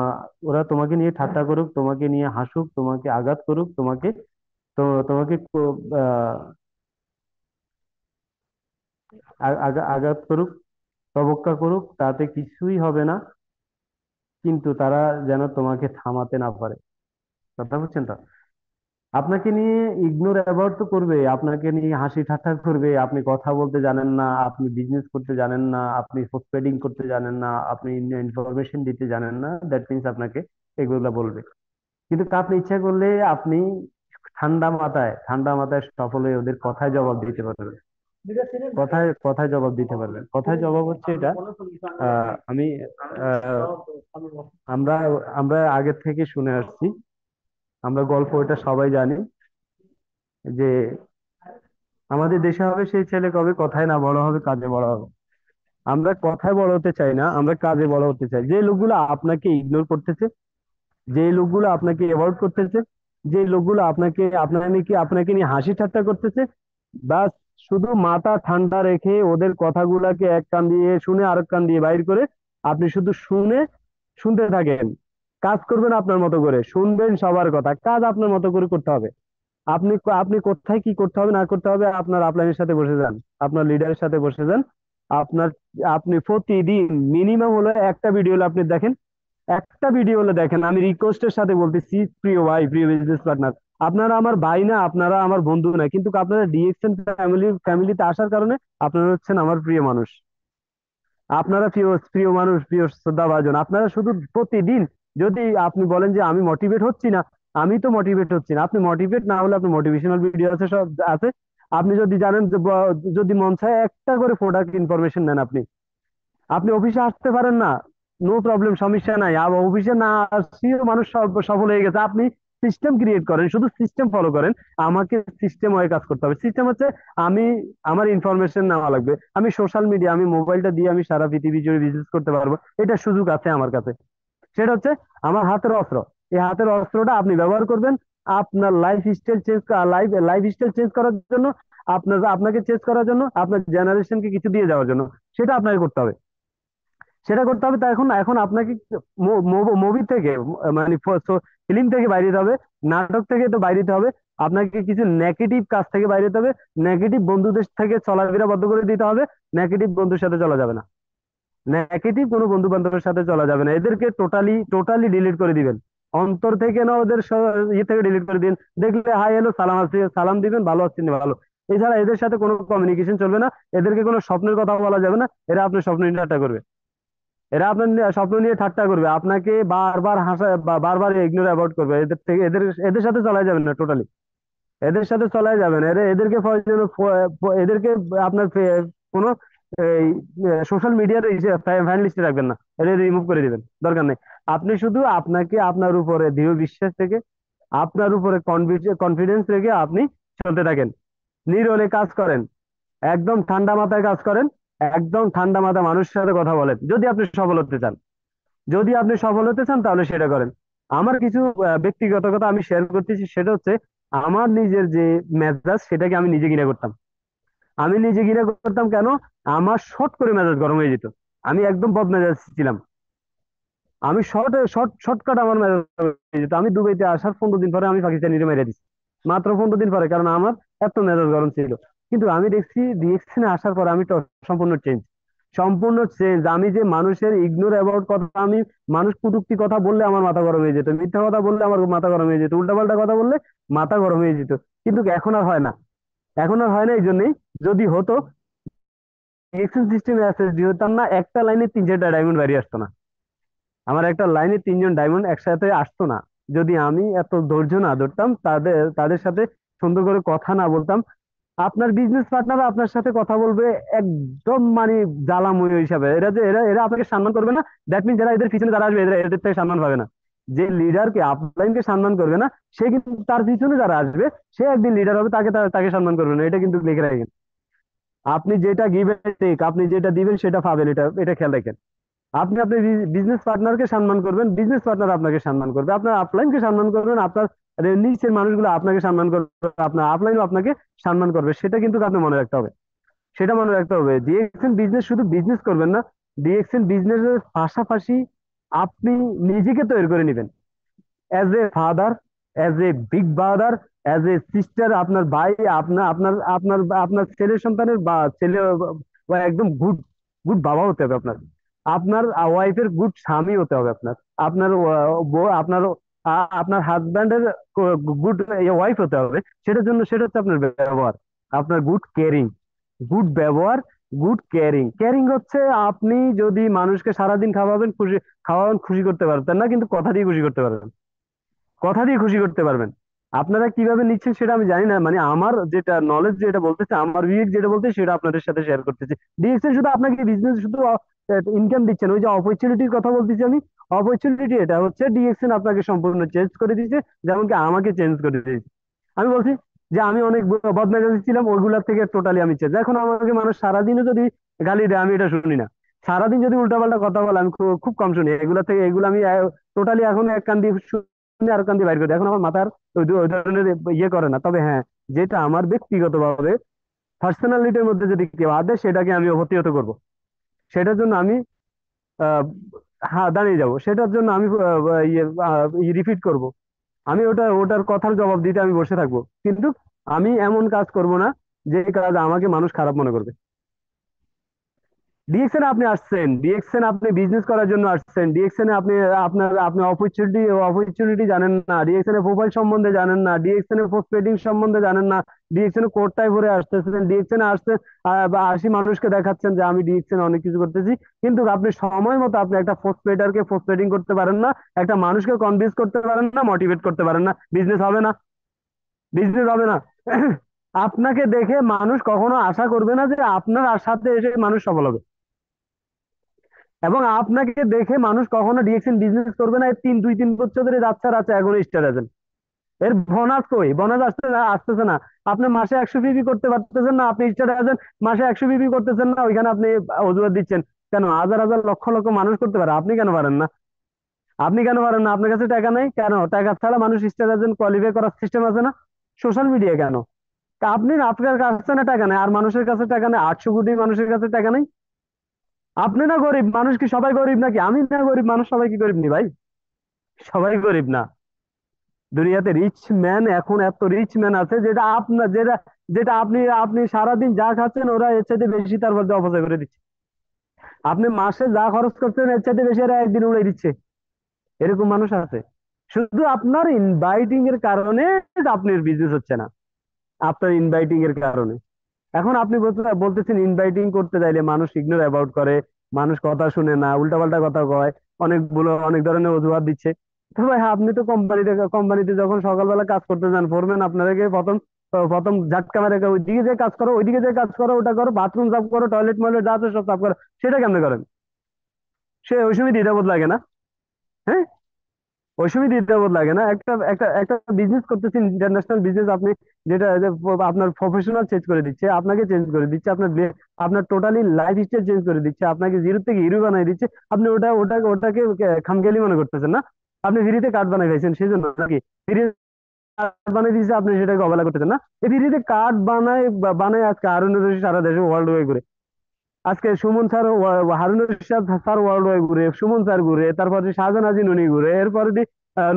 ওরা তোমাকে নিয়ে ঠাট্টা করুক, তোমাকে নিয়ে হাসুক, তোমাকে আঘাত করুক, তোমাকে আঘাত করুক, তবক্কা করুক, তাতে কিছুই হবে না। কিন্তু তারা যেন তোমাকে থামাতে না পারে। কথা বুঝছেন তো? আপনাকে নিয়ে ইগনোর অ্যাভয়েড তো করবে, আপনাকে নিয়ে হাসি ঠাট্টা করবে, আপনি কথা বলতে জানেন না, আপনি বিজনেস করতে জানেন না, আপনি ট্রেডিং করতে জানেন না, আপনি ইনফরমেশন দিতে জানেন না, দ্যাট মিনস আপনাকে এগুলা বলবে। কিন্তু আপনি ইচ্ছা করলে আপনি ঠান্ডা মাথায় সফল হয়ে ওদের কথায় জবাব দিতে পারবেন। কথায় কথায় জবাব দিতে পারবেন। কথায় জবাব হচ্ছে এটা, আমি আহ, আমরা আমরা আগে থেকে শুনে আসছি, আমরা গল্প এটা সবাই জানি যে আমাদের দেশে হবে সেই ছেলে কবে কথায় না বড় হবে, কাজে বড় হবে। আমরা কথায় বড় হতে চাই না, আমরা কাজে বড় হতে চাই। যে লোকগুলো আপনাকে ইগনোর করতেছে, যে লোকগুলো আপনাকে অ্যাভয়েড করতেছে, যে লোকগুলো আপনাকে নিয়ে হাসি ঠাট্টা করতেছে, বাস শুধু মাথা ঠান্ডা রেখে ওদের কথাগুলাকে এক কান দিয়ে শুনে আরেক কান দিয়ে বাইর করে আপনি শুধু শুনতে থাকেন। কাজ করবেন আপনার মতো করে, শুনবেন সবার কথা, কাজ আপনার মতো করে করতে হবে। আপনি আপনি কোথায় কি করতে হবে না করতে হবে আপনার আপলাইনের সাথে বসে যান, আপনার লিডারের সাথে বসে যান। আপনার আপনি প্রতিদিন মিনিমাম হলো একটা ভিডিও আপনি দেখেন, একটা ভিডিও হলে দেখেন। আমি রিকোয়েস্টের সাথে বলতেছি, প্রিয় ভাই, প্রিয় বিজনেস পার্টনার, আপনারা আমার ভাই না, আপনারা আমার বন্ধু না, কিন্তু আপনারা ডিএক্সএন ফ্যামিলিতে আসার কারণে আপনারা হচ্ছেন আমার প্রিয় মানুষ। আপনারা প্রিয় প্রিয় মানুষ, প্রিয় শ্রদ্ধাভাজন। আপনারা শুধু প্রতিদিন যদি আপনি বলেন যে আমি মোটিভেট হচ্ছি না, আমি তো মোটিভেট হচ্ছি না, আপনি মোটিভেট না হলে আপনি মোটিভেশনাল ভিডিও আছে, সব আছে। আপনি যদি জানেন যে যদি মন চায় একটা করে প্রোডাক্ট ইনফরমেশন নেন, আপনি আপনি অফিসে আসতে পারেন না, নো প্রবলেম, সমস্যা নাই। আবার অফিসে না আসলেও মানুষ সফল হয়ে গেছে। আপনি সিস্টেম ক্রিয়েট করেন, শুধু সিস্টেম ফলো করেন। আমাকে সিস্টেম হয়ে কাজ করতে হবে। সিস্টেম হচ্ছে আমি আমার ইনফরমেশন নেওয়া লাগবে, আমি সোশ্যাল মিডিয়া, আমি মোবাইলটা দিয়ে আমি সারা পৃথিবী জুড়ে বিজনেস করতে পারবো, এটা সুযোগ আছে আমার কাছে। সেটা হচ্ছে আমার হাতের অস্ত্র। এই হাতের অস্ত্রটা আপনি ব্যবহার করবেন আপনার লাইফ স্টাইল চেঞ্জ করার জন্য, আপনাকে চেঞ্জ করার জন্য, আপনার জেনারেশনকে কিছু দিয়ে যাওয়ার জন্য। সেটা আপনাকে করতে হবে, সেটা করতে হবে। তা এখন এখন আপনাকে মুভি থেকে, মানে ফিল্ম থেকে বাইরে যেতে হবে, নাটক থেকে তো বাইরে যেতে হবে। আপনাকে কিছু নেগেটিভ কাজ থেকে বাইরে যেতে হবে, নেগেটিভ বন্ধুদের থেকে চলাফেরা বন্ধ করে দিতে হবে। নেগেটিভ বন্ধুর সাথে চলা যাবে না, নেগেটিভ কোনো বন্ধু বান্ধবের সাথে চলা যাবে না। এদেরকে টোটালি টোটালি ডিলিট করে দিবেন, অন্তর থেকে না, ওদের ইয়ে থেকে ডিলিট করে দিন। দেখলে হাই হ্যালো সালাম আছে, সালাম দিবেন, ভালো আছেন, ভালো। এছাড়া এদের সাথে কোনো কমিউনিকেশন চলবে না। এদেরকে কোনো স্বপ্নের কথা বলা যাবে না, এরা আপনার স্বপ্ন নিয়ে করবে, এরা আপনার স্বপ্ন নিয়ে ঠাট্টা করবে, আপনাকে বারবার বারবার ইগনোর অ্যাভয়েড করবে। এদের থেকে এদের সাথে চলাই যাবেন না, টোটালি এদের সাথে চলাই যাবেন। এদেরকে আপনার কোনো এই সোশ্যাল মিডিয়ার ফ্যান লিস্টে রাখবেন না, এদের রিমুভ করে দিবেন, দরকার নেই। আপনি শুধু আপনাকে আপনার উপরে দৃঢ় বিশ্বাস থেকে, আপনার উপরে কনফিডেন্স রেখে আপনি চলতে থাকেন, নিরলে কাজ করেন, একদম ঠান্ডা মাথায় কাজ করেন, একদম ঠান্ডা মাথায় মানুষের সাথে কথা বলেন। যদি আপনি সফল হতে চান তাহলে সেটা করেন। আমার কিছু ব্যক্তিগত কথা আমি শেয়ার করতেছি, সেটা হচ্ছে আমার নিজের যে মেজাজ, সেটাকে আমি নিজে ঘৃণা করতাম। আমি নিজে ঘৃণা করতাম কেন? আমার শর্ট করে মেজাজ গরম হয়ে যেত, আমি একদম বদমেজাজ ছিলাম। আমি শর্টকাট আমার মেজাজ হয়ে যেত। আমি দুবাইতে আসার 15 দিন পরে আমি পাকিস্তানিরে মেরে দিচ্ছি, মাত্র 15 দিন পরে, কারণ আমার এত মেজাজ গরম ছিল। কিন্তু আমি দেখছি ডিএক্সএনে আসার পর আমি তো সম্পূর্ণ চেঞ্জ, সম্পূর্ণ চেঞ্জ। আমি যে মানুষের ইগনোর অ্যাবাউট কথা, আমি মানুষ কটূক্তি কথা বললে আমার মাথা গরম হয়ে যেত, মিথ্যা কথা বললে আমার মাথা গরম হয়ে যেত, উল্টাপাল্টা কথা বললে মাথা গরম হয়ে যেত। কিন্তু এখন আর হয় না। এখন আর হয় না এই জন্যই, যদি হতো এক্সেল সিস্টেমে এসএসডি হতাম না, একটা লাইনে 3-4টা ডায়মন্ড বেরিয়ে আসতো না। আমার একটা লাইনে 3জন ডায়মন্ড একসাথে আসতো না, যদি আমি এত ধৈর্য না ধরতাম, তাদের তাদের সাথে সুন্দর করে কথা না বলতাম। আপনার বিজনেস পার্টনার আপনার সাথে কথা বলবে একদম মানে জ্বালাময় হিসাবে, এরা যে এরা এরা আপনাকে সম্মান করবে না। দ্যাট মিন যারা এদের পিছনে যারা আসবে এদের এদের থেকে সম্মান পাবে না। যে লিডারকে আপলাইনকে সম্মান করবে না, সে কিন্তু তার পিছনে যারা আসবে, সে একদিন লিডার হবে, তাকে তাকে সম্মান করবে না। এটা কিন্তু লিখে রাখেন। আপনি যেটা গিভেন টেক, আপনি যেটা দিবেন সেটা পাবেন, এটা এটা খেয়াল রাখেন। আপনি আপনার বিজনেস পার্টনারকে সম্মান করবেন, বিজনেস পার্টনার আপনাকে সম্মান করবে। আপনার আপলাইনকে সম্মান করবেন, আপনার নিচের মানুষগুলো আপনাকে সম্মান করবে, আপনার আপলাইনও আপনাকে সম্মান করবে। সেটা কিন্তু আপনি মনে রাখতে হবে। সেটা মনে রাখতে হবে। ডিএক্সএন বিজনেস শুধু বিজনেস করবেন না, ডিএক্সএন বিজনেসের পাশাপাশি আপনি নিজেকে তৈরি করে নেবেন as a father, as a big brother, as a sister. আপনার ভাই, আপনার আপনার আপনার আপনার ছেলে সন্তানের বা ছেলে বা একদম গুড গুড বাবা হতে হবে আপনার। আপনার ওয়াইফের গুড স্বামী হতে হবে আপনার। আপনার আপনার আপনার হাজব্যান্ডের গুড ওয়াইফ হতে হবে। সেটার জন্য সেটা হচ্ছে আপনার ব্যবহার, আপনার গুড কেয়ারিং, গুড ব্যবহার, গুড কেয়ারিং। কেয়ারিং হচ্ছে আপনি যদি মানুষকে সারাদিন খাওয়াবেন খুশি করতে পারবেন না, কিন্তু কথা দিয়ে খুশি করতে পারবেন, কথা দিয়ে খুশি করতে পারবেন। আপনারা কিভাবে নিচ্ছেন সেটা আমি জানি না, মানে আমার যেটা নলেজ যেটা বলতেছে, আমার বিবেক যেটা বলতে সেটা আপনাদের সাথে শেয়ার করতেছি। ডিএক্সএল শুধু আপনাকে বিজনেস শুধু ইনকাম দিচ্ছেন, ওই যে অপরচুনিটির কথা বলতেছি আমি, অপরচুনিটি এটা হচ্ছে ডিএক্সএল আপনাকে সম্পূর্ণ চেঞ্জ করে দিয়েছে, যেমন কি আমাকে চেঞ্জ করে দিয়েছে। আমি বলছি যে আমি অনেক বদমেজাজি ছিলাম, ওইগুলোর থেকে টোটালি আমি চেঞ্জ। এখন আমাকে মানুষ সারাদিনও যদি গালি দেয় আমি এটা শুনি না। সারাদিন যদি উল্টাপাল্টা কথা বলে আমি খুব খুব কম শুনি। এগুলা থেকে এগুলো আমি টোটালি এখন এক কান দিয়ে শুনি আর কান দিয়ে বাইর করি। এখন আমার মাথার ওই ধরনের ইয়ে করে না। তবে হ্যাঁ, যেটা আমার ব্যক্তিগতভাবে পার্সোনালিটির মধ্যে যদি কেউ আদে, সেটাকে আমি প্রতিহত করব। সেটার জন্য আমি আহ হ্যাঁ দাঁড়িয়ে যাব। সেটার জন্য আমি রিপিট করব। আমি ওটার কথার জবাব দিতে আমি বসে থাকবো, কিন্তু আমি এমন কাজ করব না যে কাজ আমাকে মানুষ খারাপ মনে করবে। ডিএক্সএন আপনি আসছেন, ডিএক্সএন আপনি বিজনেস করার জন্য আসছেন, ডিএক্সএন আপনি আপনি অপরচুনিটি জানেন না, ডিএক্সএন এর প্রোফাইল সম্বন্ধে জানেন না, ডিএক্সএন এর পোস্ট পেডিং সম্বন্ধে জানেন না, ডিএক্সএন এর কোডটাই ভরে আসতেছেন, ডিএক্সএন এ আসছেন বা 80 মানুষকে দেখাচ্ছেন যে আমি ডিএক্সএন অনেক কিছু করতেছি, কিন্তু আপনি সময় মতো আপনি একটা পোস্ট পেডারকে পোস্ট পেডিং করতে পারেন না, একটা মানুষকে কনভিন্স করতে পারেন না, মোটিভেট করতে পারেন না, বিজনেস হবে না, বিজনেস হবে না। আপনাকে দেখে মানুষ কখনো আশা করবে না যে আপনার সাথে এসে মানুষ সফল হবে, এবং আপনাকে দেখে মানুষ কখনো ডিএক্সএন বিজনেস করবে না। 2-3 বছর ধরে যাচ্ছে আর আছে, এখনো স্টার আছেন। এর বোনাস কই? বোনাস আসতেছে না। আপনি মাসে 100 পিপি করতে পারতেছেন না, আপনি স্টার আছেন, মাসে 100 পিপি করতেছেন না, ওইখানে আপনি অজুহাত দিচ্ছেন। কেন? হাজার হাজার লক্ষ লক্ষ মানুষ করতে পারে, আপনি কেন পারেন না? আপনি কেন পারেন না? আপনার কাছে টাকা নেই কেন? টাকা ছাড়া মানুষ স্টার এজেন্ট কোয়ালিফাই করার সিস্টেম আছে না? সোশ্যাল মিডিয়া কেন? তা আপনি, আপনার কাছে না টাকা নেই আর মানুষের কাছে টাকা নেই, 800 কোটি মানুষের কাছে টাকা নেই। আপনি না গরিব, মানুষ কি সবাই গরিব নাকি? আমি না গরিব, মানুষ সবাই কি গরিব নি ভাই? সবাই গরিব না। দুনিয়াতে রিচ ম্যান, এখন এত রিচ ম্যান আছে যেটা আপনার যেটা যেটা আপনি আপনি সারাদিন যা খাচ্ছেন ওরা এর চাইতে বেশি তার মধ্যে অপচয় করে দিচ্ছে। আপনি মাসে যা খরচ করছেন এর চাইতে বেশি এরা একদিন উড়িয়ে দিচ্ছে। এরকম মানুষ আছে। শুধু আপনার ইনভাইটিং এর কারণে আপনার বিজনেস হচ্ছে না, আপনার ইনভাইটিং এর কারণে। এখন আপনি বলতেছেন ইনভাইটিং করতে চাইলে মানুষ ইগনোর অ্যাবাউট করে, মানুষ কথা শুনে না, উল্টাপাল্টা কথা কয়, অনেক ধরনের অজুহাত দিচ্ছে। তো ভাই হ্যাঁ, আপনি তো কোম্পানিতে যখন সকালবেলা কাজ করতে যান, ফোরম্যান আপনাকে প্রথম প্রথম ঝাটকা মেরে ওইদিকে যে কাজ করো, ওইদিকে যে কাজ করো, ওটা করো, বাথরুম সাফ করো, টয়লেট ময়লেট যা আছে সব সাফ করো, সেটা কেমনে করেন? সে ওই সময় দ্বিধাবোধ লাগে না? হ্যাঁ, ওই সময় দ্বিধাবোধ লাগে না? একটা একটা একটা বিজনেস করতেছেন, ইন্টারন্যাশনাল বিজনেস, আপনি যেটা যে আপনার প্রফেশনাল চেঞ্জ করে দিচ্ছে, আপনাকে চেঞ্জ করে দিচ্ছে, আপনার টোটালি লাইফ স্টাইল চেঞ্জ করে দিচ্ছে, আপনাকে জিরো থেকে হিরো বানিয়ে দিচ্ছে। আপনি ওটাকে খামখেয়ালি মনে করতেছেন না? আপনি ফ্রিতে কার্ড বানাই খাইছেন সেই জন্য নাকি? ফ্রি কার্ড বানিয়ে দিচ্ছে, আপনি সেটাকে অবহেলা করতেছেন না? এই ফ্রিতে কার্ড বানায় আজকে হারুনুর রশিদ সারা দেশে ওয়ার্ল্ড ওয়াইড ঘুরে। আজকে Suman sir, Harun Rashid sir world wide ঘুরে, সুমন স্যার ঘুরে, তারপরে শাহজাহান আজিজ উনি ঘুরে, এরপরে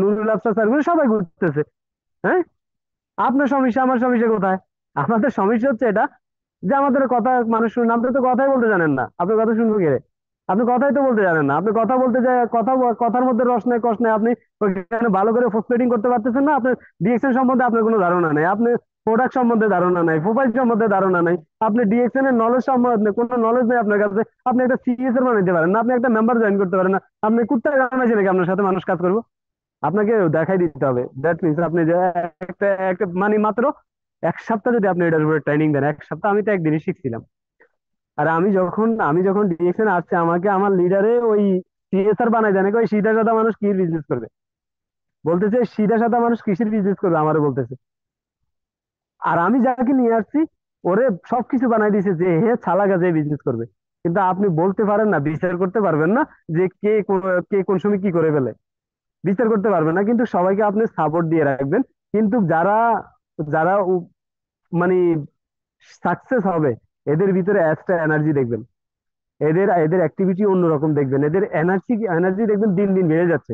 নুরুল আফসার স্যার ঘুরে, সবাই ঘুরতেছে। হ্যাঁ, আপনার সমস্যা আমার সমস্যা কোথায়? আমাদের সমস্যা হচ্ছে এটা যে আমাদের কথা মানুষ শুনুন, আপনি তো কথাই বলতে জানেন না, আপনি কথা শুনবো কে? আপনি কথাই তো বলতে জানেন না, আপনি কথা বলতে যায় কথার মধ্যে রস নাই কষ নাই, আপনি ওইখানে ভালো করে ফসফেটিং করতে পারতেছেন না, আপনার ডিএক্সএন সম্বন্ধে আপনার কোনো ধারণা নেই, আপনি প্রোডাক্ট সম্বন্ধে ধারণা নাই, প্রোফাইল সম্বন্ধে ধারণা নাই, আপনি ডিএক্সএন এর নলেজ সম্বন্ধে কোনো নলেজ নেই আপনার কাছে, আপনি একটা সিএসআর বানাইতে পারেন না, আপনি একটা মেম্বার জয়েন করতে পারেন না, আপনি কুত্তা কামাইছে নাকি আপনার সাথে মানুষ কাজ করবো? আপনাকে দেখাই দিতে হবে। দ্যাট মিনস আপনি যে একটা একটা মানে মাত্র 1 সপ্তাহ যদি আপনি এটার উপরে ট্রেনিং দেন, 1 সপ্তাহ, আমি তো একদিনই শিখছিলাম। আর আমি যখন ডিরেকশন আসছে, আমাকে আমার লিডারে ওই সিএসআর বানাই দেয় নাকি, ওই সিধা সাদা মানুষ কি বিজনেস করবে বলতেছে, সিধা সাদা মানুষ কিসের বিজনেস করবে আমারে বলতেছে। আর আমি যাকে নিয়ে আসছি ওরে সবকিছু বানাই দিয়েছে যে হে ছালা গাছে বিজনেস করবে। কিন্তু আপনি বলতে পারেন না, বিচার করতে পারবেন না যে কে কোন সময় কি করে ফেলে, বিচার করতে পারবেন না, কিন্তু সবাইকে আপনি সাপোর্ট দিয়ে রাখবেন। কিন্তু যারা যারা মানে সাকসেস হবে, এদের ভিতরে একটা এনার্জি দেখবেন, এদের এদের অ্যাক্টিভিটি অন্যরকম দেখবেন, এদের এনার্জি এনার্জি দেখবেন দিন দিন বেড়ে যাচ্ছে।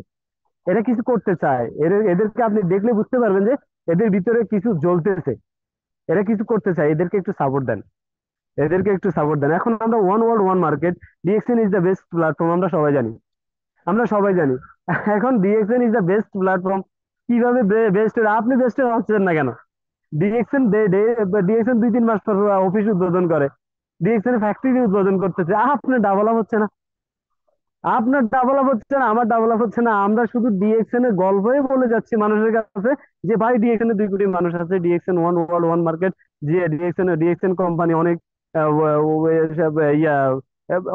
এরা কিছু করতে চায়, এদেরকে আপনি দেখলে বুঝতে পারবেন যে এদের ভিতরে কিছু জ্বলতেছে, এরা কিছু করতে চায়, এদেরকে একটু সাপোর্ট দেন, এদেরকে একটু সাপোর্ট দেন। এখন আমরা one world one market, DXN is the best platform, আমরা সবাই জানি। এখন DXN is the best platform. কিভাবে বেস্ট? আপনি বেস্ট হচ্ছেন না কেন? ডিএক্সএন ডিএক্সএন 2-3 মাস পর অফিস উদ্বোধন করে, ডিএক্সএন ফ্যাক্টরি উদ্বোধন করতেছে, আপনার ডেভেলপ হচ্ছে না, আপনার ডেভেলপ হচ্ছে না, আমার ডেভেলপ হচ্ছে না। আমরা শুধু ডিএক্সএন এর গল্পই বলে যাচ্ছি মানুষের কাছে যে ভাই ডিএক্সএন এ 2 কোটি মানুষ আছে, DXN one world one market, যে ডিএক্সএন কোম্পানি অনেক আহ, ও- ও- এসব, ইয়া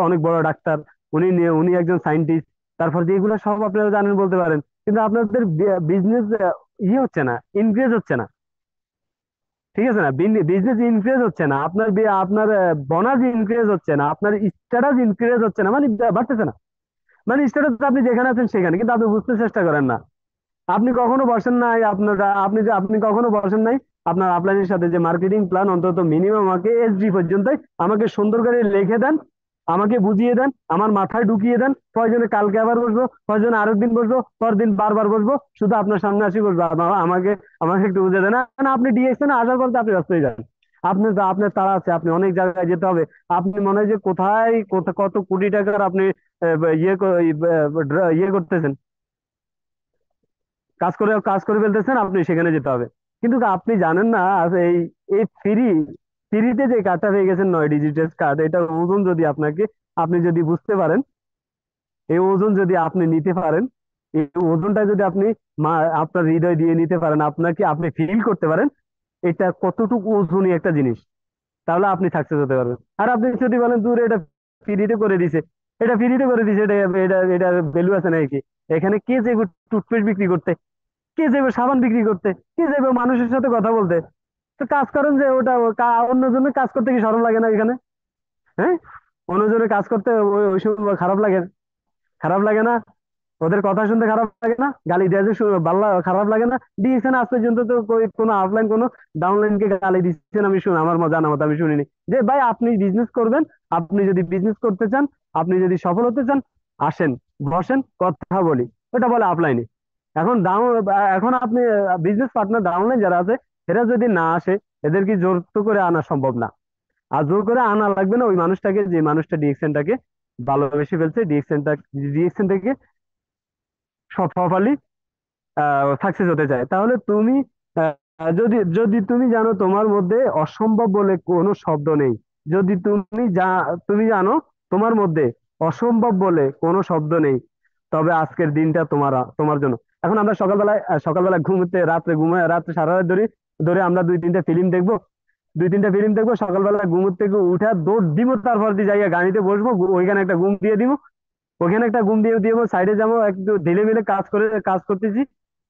অনেক বড় ডাক্তার, উনি একজন সায়েন্টিস্ট। তারপর যে এগুলো সব আপনারা জানেন বলতে পারেন, কিন্তু আপনাদের বিজনেস হচ্ছে না, ইনক্রিজ হচ্ছে না। ঠিক আছে না? বিজনেস ইনক্রিজ হচ্ছে না, আপনার বোনাস ইনক্রিজ হচ্ছে না, আপনার স্ট্যাটাস ইনক্রিজ হচ্ছে না, মানে বাড়তেছে না। মানে স্ট্যাটাস আপনি যেখানে আছেন সেখানে, কিন্তু আপনি বুঝতে চেষ্টা করেন না। আপনি কখনো বসেন নাই আপনার আপনি কখনো বসেন নাই আপনার আপলাইনের সাথে যে মার্কেটিং প্ল্যান অন্তত মিনিমাম আমাকে এসডি পর্যন্ত আমাকে সুন্দর করে লিখে দেন, আমাকে বুঝিয়ে দেন, আমার মাথায় ঢুকিয়ে দেন, প্রয়োজনে কালকে আবার বসবো, প্রয়োজনে আরেক দিন বসবো, পরদিন বারবার বসবো, শুধু আপনার সামনে আসি বসবো, আমাকে আমাকে একটু বুঝিয়ে দেন। না, আপনি ডিএক্সনে আসার পর তো আপনি ব্যস্ত হয়ে যান, আপনার তাড়া আছে, আপনি অনেক জায়গায় যেতে হবে, আপনি মনে হয় যে কোথায় কত কোটি টাকার আপনি ইয়ে করতেছেন, কাজ করে ফেলতেছেন, আপনি সেখানে যেতে হবে। কিন্তু আপনি জানেন না এই এই ফ্রিতে যে কার্ডটা পেয়ে গেছেন, 9 ডিজিটের কার্ড, এটা ওজন যদি আপনি যদি বুঝতে পারেন, এই ওজন যদি আপনি নিতে পারেন, এই ওজনটা যদি আপনি আপনার হৃদয় দিয়ে নিতে পারেন, আপনি ফিল করতে পারেন এটা কতটুকু ওজনই একটা জিনিস, তাহলে আপনি সাকসেস হতে পারবেন। আর আপনি যদি বলেন দূর, এটা ফ্রিতে করে দিছে, এটা ফ্রিতে করে দিছে, এটা ভ্যালু আছে নাকি? এখানে কে যে টুথপেস্ট বিক্রি করতে, কে যাবে সাবান বিক্রি করতে, কে যাবে মানুষের সাথে কথা বলতে? তো কাজ করেন যে অন্যজনের কাজ করতে কি শরম লাগে না এখানে? হ্যাঁ, অন্যজনের কাজ করতে ওই সময় খারাপ লাগে না? ওদের কথা শুনতে খারাপ লাগে না? গালি দেওয়া যে ভালো খারাপ লাগে না? দিয়েছেন আজ পর্যন্ত তো কোনো আপলাইন কোনো ডাউনলাইনকে গালি দিচ্ছেন আমি শুনি, আমার জানা মতো আমি শুনিনি যে ভাই আপনি বিজনেস করবেন, আপনি যদি বিজনেস করতে চান, আপনি যদি সফল হতে চান, আসেন, বসেন, কথা বলি, ওটা বলে আপলাইনে। এখন আপনি বিজনেস পার্টনার ডাউনলাইন যারা আছে, এরা যদি না আসে, এদের কি জোর তো করে আনা সম্ভব না। আর জোর করে আনা লাগবে না ওই মানুষটাকে, যে মানুষটা ডিএক্সএনটাকে ভালোবেসে ফেলছে, ডিএক্সএন থেকে প্রপারলি সাকসেস হতে চায়। তাহলে তুমি যদি যদি তুমি জানো তোমার মধ্যে অসম্ভব বলে কোনো শব্দ নেই, যদি তুমি জানো তোমার মধ্যে অসম্ভব বলে কোনো শব্দ নেই, তবে আজকের দিনটা তোমার জন্য। এখন আমরা সকালবেলায় রাত্রে সারা রাত ধরে ধরে আমরা 2-3টা ফিল্ম দেখবো, সকালবেলা ঘুমোর থেকে উঠে দৌড় দিব, তারপর দিয়ে যাইয়া গাড়িতে বসবো, ওইখানে একটা ঘুম দিয়ে দিব, ওখানে একটা ঘুম দিয়ে দিয়ে সাইডে যাবো, একটু ঢিলে মিলে কাজ করতেছি,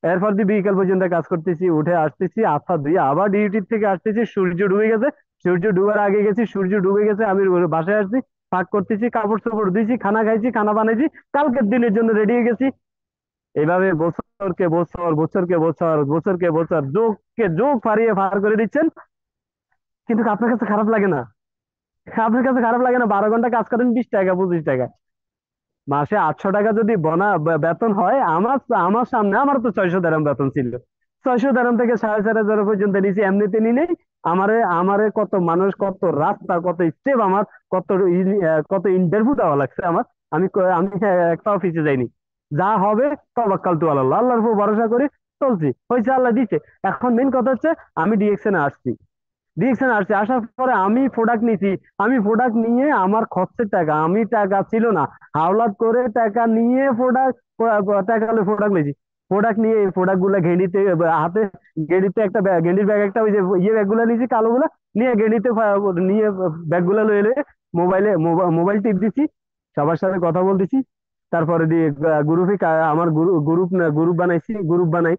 এরপর দিয়ে বিকাল পর্যন্ত কাজ করতেছি, উঠে আসতেছি, আফা ধুয়ে আবার ডিউটির থেকে আসতেছি, সূর্য ডুবে গেছে, সূর্য ডুবার আগে গেছি, সূর্য ডুবে গেছে, আমি বাসায় আসছি, পাক করতেছি, কাপড় চোপড় ধুইছি, খানা খাইছি, খানা বানাইছি, কালকের দিনের জন্য রেডি হয়ে গেছি। এইভাবে বছরকে বছর, বছরকে বছর, বছরকে বছর, যোগকে যোগ ফারিয়ে পার করে দিচ্ছেন। কিন্তু আপনার কাছে খারাপ লাগে না? আপনার কাছে খারাপ লাগে না? 12 ঘন্টা কাজ করেন 20 টাকা 25 টাকা, মাসে 800 টাকা যদি বেতন হয়, আমার আমার সামনে আমার তো 600 দিরহাম বেতন ছিল, 600 দিরহাম থেকে 4,500 পর্যন্ত নিছি, এমনিতে নি নেই। আমারে আমারে কত মানুষ, কত রাস্তা, কত স্টেপ, আমার কত ইন্টারভিউ দেওয়া লাগছে আমার। আমি একটা অফিসে যাইনি। যা হবে তবাক্কাল তু আল্লাহ, আল্লাহর উপর ভরসা করে চলছি, হয়েছে, আল্লাহ দিচ্ছে। এখন মেন কথা হচ্ছে আমি ডিএকশনে আসছি। আসার পরে আমি প্রোডাক্ট নিছি। আমি প্রোডাক্ট নিয়ে আমার খরচের টাকা, আমি টাকা ছিল না, হাওলাত করে টাকা নিয়ে টাকা হলে প্রোডাক্ট নিয়েছি। প্রোডাক্ট নিয়ে এই প্রোডাক্ট গুলা ঘেঁড়িতে হাতে, গেড়িতে একটা ব্যাগ, গেন্ডির ব্যাগ একটা, ওই যে ইয়ে ব্যাগ গুলা নিয়েছি কালো গুলা, নিয়ে গেড়িতে নিয়ে ব্যাগ গুলা লয়ে লয়ে মোবাইল টিপ দিচ্ছি, সবার সাথে কথা বলতেছি। তারপরে দিয়ে গ্রুপে, আমার গ্রুপ বানাইছি, গ্রুপ বানাই।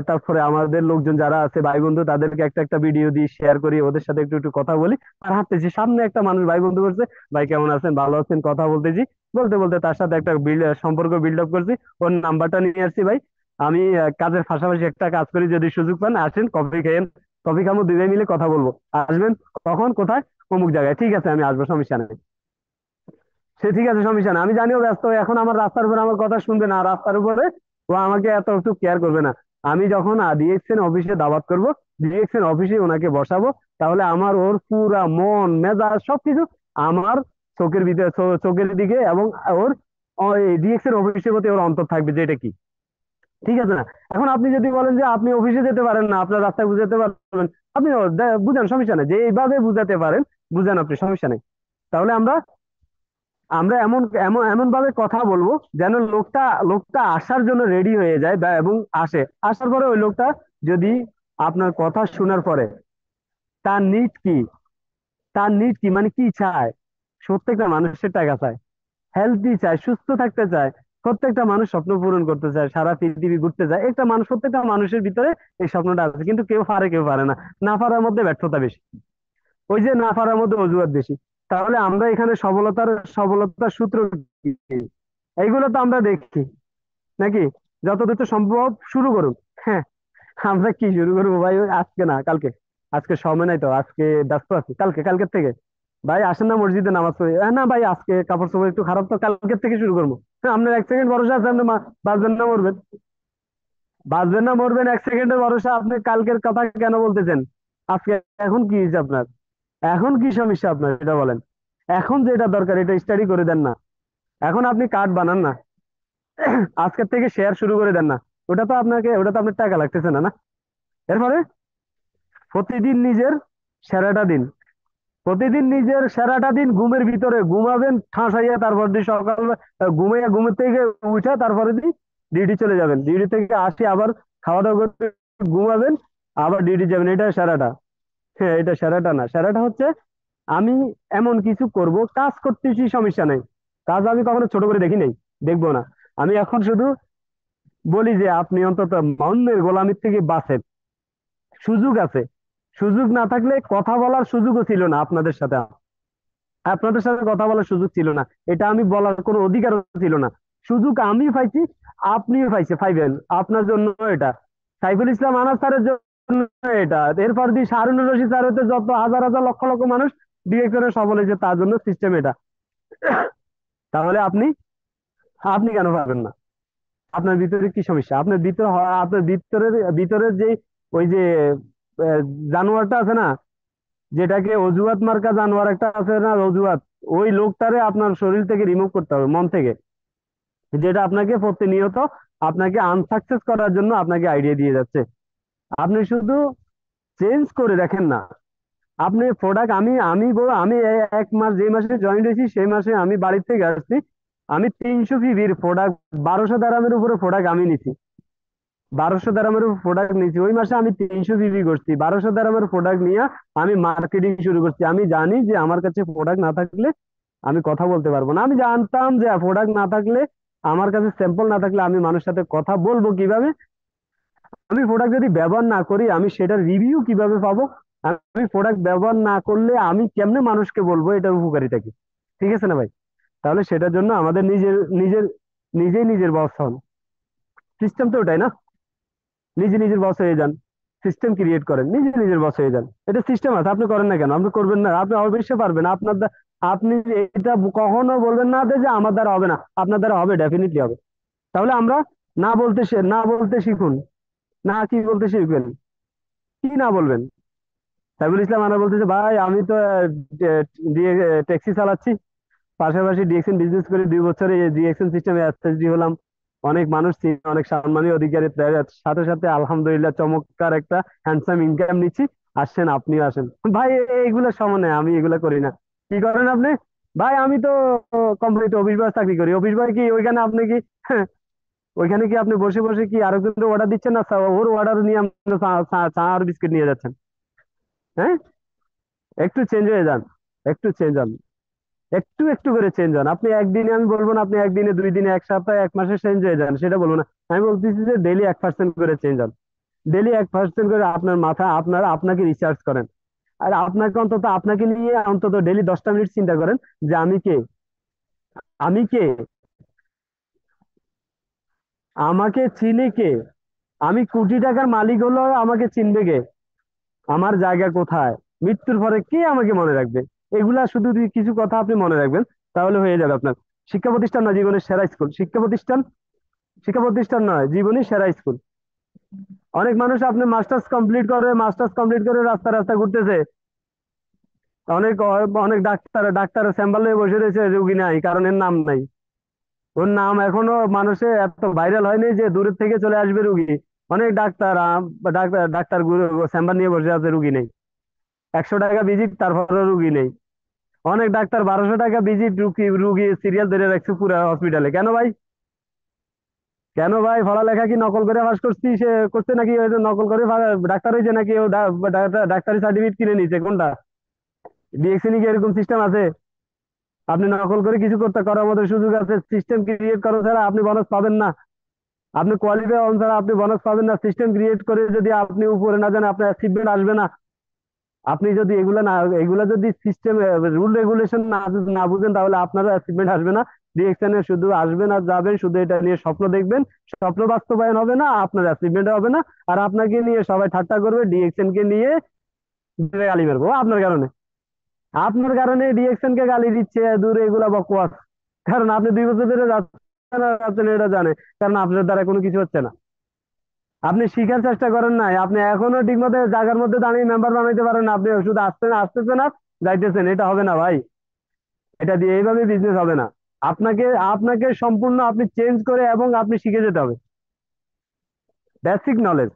তারপরে আমাদের লোকজন যারা আছে, ভাই বন্ধু, তাদেরকে একটা একটা ভিডিও দিয়ে শেয়ার করি, ওদের সাথে একটু একটু কথা বলি। আর হাঁটতেছি, সামনে একটা মানুষ ভাই বন্ধু করছে, ভাই কেমন আছেন, ভালো আছেন, কথা বলতেছি। বলতে বলতে তার সাথে একটা সম্পর্ক বিল্ড আপ করছি। ওর নাম্বারটা নিয়ে আসছি। ভাই, আমি কাজের পাশাপাশি একটা কাজ করি, যদি সুযোগ পান আসেন, কফি খেয়েন, কফি খাবো, দুই ভাই মিলে কথা বলবো। আসবেন কখন, কোথায়? অমুক জায়গায়। ঠিক আছে, আমি আসবো, সমস্যা নেই। সে ঠিক আছে, সমস্যা না, আমি জানিও ব্যস্ত, এখন আমার রাস্তার উপরে আমার কথা শুনবে না, রাস্তার উপরে ও আমাকে এত একটু কেয়ার করবে না। আমি যখন ডিএক্সএন অফিসে দাওয়াত করব, ডিএক্সএন অফিসে ওনাকে বসাবো, তাহলে আমার ওর পুরা মন মেজাজ সবকিছু আমার চোখের ভিতরে, চোখের দিকে, এবং ওর ডিএক্সএন অফিসের প্রতি ওর অন্তর থাকবে যে এটা কি। ঠিক আছে না? এখন আপনি যদি বলেন যে আপনি অফিসে যেতে পারেন না, আপনার রাস্তায় বুঝাতে পারবেন, আপনি বুঝান, সমস্যা নেই, যে এইভাবে বুঝাতে পারেন বুঝান, আপনি, সমস্যা নেই। তাহলে আমরা আমরা এমন এমন এমন ভাবে কথা বলবো যেন লোকটা লোকটা আসার জন্য রেডি হয়ে যায়, এবং আসার পরে ওই লোকটা যদি আপনার কথা শোনার পরে তার নিড কি, মানে কি চায়। প্রত্যেকটা মানুষের টাকা চায়, হেলদি চায়, সুস্থ থাকতে চায়। প্রত্যেকটা মানুষ স্বপ্ন পূরণ করতে চায়, সারা পৃথিবী ঘুরতে চায়। একটা মানুষ, প্রত্যেকটা মানুষের ভিতরে এই স্বপ্নটা আছে, কিন্তু কেউ পারে, কেউ পারে না। না পারার মধ্যে ব্যর্থতা বেশি, ওই যে না পারার মধ্যে অজুহাত বেশি। তাহলে আমরা এখানে সফলতার সূত্র কি? এইগুলো তো আমরা দেখি নাকি? যত দ্রুত সম্ভব শুরু করুন। হ্যাঁ, আমরা কি শুরু করবো ভাই? ওই আজকে না, কালকে। আজকে সময় নাই তো, আজকে ব্যস্ত আছি। কালকের থেকে ভাই আসেন না মসজিদে নামাজ পড়ি। না ভাই, আজকে কাপড় চোপড় একটু খারাপ, তো কালকের থেকে শুরু করবো। হ্যাঁ, আপনার 1 সেকেন্ড ভরসা আছে, আপনি বাঁচবেন না মরবেন? বাঁচবেন না মরবেন 1 সেকেন্ডের ভরসা, আপনি কালকের কথা কেন বলতেছেন আজকে? এখন কি হয়েছে আপনার? এখন কি সমস্যা আপনার, এটা বলেন। এখন যেটা দরকার এটা স্টাডি করে দেন না। এখন আপনি কার্ড বানান না, আজকের থেকে শেয়ার শুরু করে দেন না। ওটা তো আপনার টাকা লাগতেছে না, না? এরপরে প্রতিদিন নিজের সেরাটা দিন, ঘুমের ভিতরে ঘুমাবেন ঠাঁসাইয়া, তারপর দিন সকাল ঘুমের থেকে উঠে তারপরে দিন ডিউটি চলে যাবেন। ডিউটি থেকে আসি আবার খাওয়া দাওয়া করে ঘুমাবেন, আবার ডিউটি যাবেন। এটা সেরাটা? হ্যাঁ, এটা সেরাটা না। সেরাটা হচ্ছে আমি এমন কিছু করব, কাজ করতেছি, সমস্যা নাই। কাজ আমি কখনো ছোট করে দেখি নাই, দেখবো না। আমি এখন শুধু বলি যে আপনি অন্তত অন্যের গোলামির থেকে বাঁচেন। সুযোগ আছে, সুযোগ না থাকলে কথা বলার সুযোগও ছিল না আপনাদের সাথে কথা বলার সুযোগ ছিল না, এটা আমি বলার কোনো অধিকারও ছিল না। সুযোগ আমি পাইছি, আপনিও পাইবেন, আপনার জন্য এটা। সাইফুল ইসলাম আনাস স্যারের জন্য এটা। এরপর দিয়ে শাহরুনুর রশিদ স্যার হতে যত হাজার হাজার লক্ষ লক্ষ মানুষ ডিরেক্টরে সফল হয়েছে, তার জন্য সিস্টেম এটা। তাহলে আপনি আপনি কেন পারবেন না? আপনার ভিতরে কি সমস্যা? আপনার ভিতরের যে ওই যে আহ, জানোয়ারটা আছে না, যেটাকে অজুহাত মার্কা জানোয়ার একটা আছে না, অজুহাত, ওই লোকটারে আপনার শরীর থেকে রিমুভ করতে হবে, মন থেকে। যেটা আপনাকে প্রতিনিয়ত আপনাকে আনসাকসেস করার জন্য আপনাকে আইডিয়া দিয়ে যাচ্ছে। আপনি শুধু চেঞ্জ করে দেখেন না। আপনি প্রোডাক্ট, আমি 1 মাস, যে মাসে জয়েন হয়েছি সেই মাসে আমি বাড়ি থেকে আসছি, আমি 300 পিভির প্রোডাক্ট, 1200 দারামের উপরে প্রোডাক্ট আমি নিছি। 1200 দারামের প্রোডাক্ট নিয়েছি ওই মাসে, আমি 300 পিভি করছি। 1200 দারামের প্রোডাক্ট নিয়ে আমি মার্কেটিং শুরু করছি। আমি জানি যে আমার কাছে প্রোডাক্ট না থাকলে আমি কথা বলতে পারবো না। আমি জানতাম যে প্রোডাক্ট না থাকলে, আমার কাছে স্যাম্পল না থাকলে আমি মানুষের সাথে কথা বলবো কিভাবে, আমি প্রোডাক্ট যদি ব্যবহার না করি আমি সেটার রিভিউ কিভাবে পাবো, আমি প্রোডাক্ট ব্যবহার না করলে আমি কেমনে মানুষকে বলবো এটার উপকারিতা কি। ঠিক আছে না ভাই? তাহলে সেটার জন্য আমাদের নিজেই নিজের বস হন। সিস্টেম তো ওটাই না, নিজের বস হয়ে যান, সিস্টেম ক্রিয়েট করেন, নিজের বস হয়ে যান। এটা সিস্টেম আছে, আপনি করেন না কেন? আপনি করবেন না? আপনি অবশ্যই পারবেন। আপনি এটা কখনো বলবেন না যে আমার দ্বারা হবে না, আপনার দ্বারা হবে, ডেফিনেটলি হবে। তাহলে আমরা না বলতে শিখুন। না কি বলতে শিখবেন? কি না বলবেন? সাইফুল ইসলাম আনা বলতেছে, ভাই আমি তো ট্যাক্সি চালাচ্ছি, পাশাপাশি ডিএক্সএন বিজনেস করে 2 বছরে ডিএক্সএন সিস্টেমে এসএসডি হলাম, অনেক মানুষ চিনি, অনেক সম্মানীয় অধিকারী, তার সাথে সাথে আলহামদুলিল্লাহ চমৎকার একটা হ্যান্ডসাম ইনকাম নিচ্ছি, আসেন আপনিও আসেন। ভাই এইগুলো সমানে আমি এগুলো করি না। কি করেন আপনি? ভাই আমি তো কোম্পানিতে অফিস বয় চাকরি করি। অফিস বয় কি ওইখানে আপনি কি ওইখানে কি আপনি বসে বসে কি আরেকজনের অর্ডার দিচ্ছেন না, ওর অর্ডার নিয়ে আপনি চা চা- চা আর বিস্কিট নিয়ে যাচ্ছেন? হ্যাঁ, একটু চেঞ্জ হয়ে যান, একটু চেঞ্জ হন, একটু একটু করে চেঞ্জ হন। আপনি একদিনে, আমি বলবো না আপনি একদিনে, 2 দিনে, 1 সপ্তাহে, 1 মাসে চেঞ্জ হয়ে যান, সেটা বলবো না। আমি বলতেছি যে ডেলি 1% করে চেঞ্জ হন। ডেলি 1% করে আপনার মাথা আপনারা আপনাকে রিসার্চ করেন। আর আপনাকে অন্তত আপনাকে নিয়ে অন্তত ডেলি 10টা মিনিট চিন্তা করেন যে আমি কে, আমি কে, আমাকে চিনে কে, আমি কোটি টাকার মালিক হলো আমাকে চিনবে কে, আমার জায়গা কোথায়, মৃত্যুর পরে কে আমাকে মনে রাখবে। এগুলা শুধু কিছু কথা আপনি মনে রাখবেন, তাহলে হয়ে যাবে আপনার। শিক্ষা প্রতিষ্ঠান না জীবনের সেরা স্কুল, শিক্ষা প্রতিষ্ঠান, শিক্ষা প্রতিষ্ঠান নয়, জীবনই সেরা স্কুল। অনেক মানুষ আপনি মাস্টার্স কমপ্লিট করে রাস্তা রাস্তা ঘুরতেছে। অনেক অনেক ডাক্তার চেম্বার হয়ে বসে রয়েছে, রুগী নাই, কারণ এর নাম নাই। ওর নাম এখনো মানুষে এত ভাইরাল হয়নি যে দূরের থেকে চলে আসবে রুগী। অনেক ডাক্তার ডাক্তার ডাক্তার চেম্বার নিয়ে বসে আছে, রুগী নেই। 100 টাকা ভিজিট, তারপরে রুগী নেই। অনেক ডাক্তার 1200 টাকা ভিজিট, রুগী সিরিয়াল ধরে রাখছে পুরো হসপিটালে। কেন ভাই? কেন ভাই? পড়ালেখা কি নকল করে পাস করছি, সে করছে নাকি ওই যে নকল করে ডাক্তার হয়েছে, নাকি ও ডাক্তারি সার্টিফিকেট কিনে নিছে? কোনটা? ডিএক্সএনই কি এরকম সিস্টেম আছে? আপনি নকল করে কিছু করতে করার মতো সুযোগ আছে? সিস্টেম ক্রিয়েট করা ছাড়া আপনি বোনাস পাবেন না। আপনি কোয়ালিফাই হন ছাড়া আপনি বোনাস পাবেন না। সিস্টেম ক্রিয়েট করে যদি আপনি উপরে না যান, আপনার অ্যাচিভমেন্ট আসবে না। আপনি যদি এগুলা যদি সিস্টেম রুল রেগুলেশন না না বুঝেন, তাহলে আপনারও অ্যাচিভমেন্ট আসবে না। ডিএক্সএন এ শুধু আসবেন আর যাবেন, শুধু এটা নিয়ে স্বপ্ন দেখবেন, স্বপ্ন বাস্তবায়ন হবে না, আপনার অ্যাচিভমেন্ট হবে না। আর আপনাকে নিয়ে সবাই ঠাট্টা করবে, ডিএক্সএন কে নিয়ে গালি মারবো আপনার কারণে। আপনার কারণে ডিএক্সএন কে গালি দিচ্ছে, দূরে এগুলা বকওয়াস। কারণ আপনি 2 বছর ধরে যাচ্ছেন আর যাচ্ছেন, এটা জানে, কারণ আপনার দ্বারা কোনো কিছু হচ্ছে না। আপনি শিখার চেষ্টা করেন নাই, আপনি এখনো ঠিক মতো জায়গার মধ্যে দাঁড়িয়ে মেম্বার বানাইতে পারেন না। আপনি শুধু আসতেছেন আর যাইতেছেন, এটা হবে না ভাই। এটা দিয়ে এইভাবে বিজনেস হবে না। আপনাকে আপনাকে সম্পূর্ণ আপনি চেঞ্জ করে এবং আপনি শিখে যেতে হবে বেসিক নলেজ।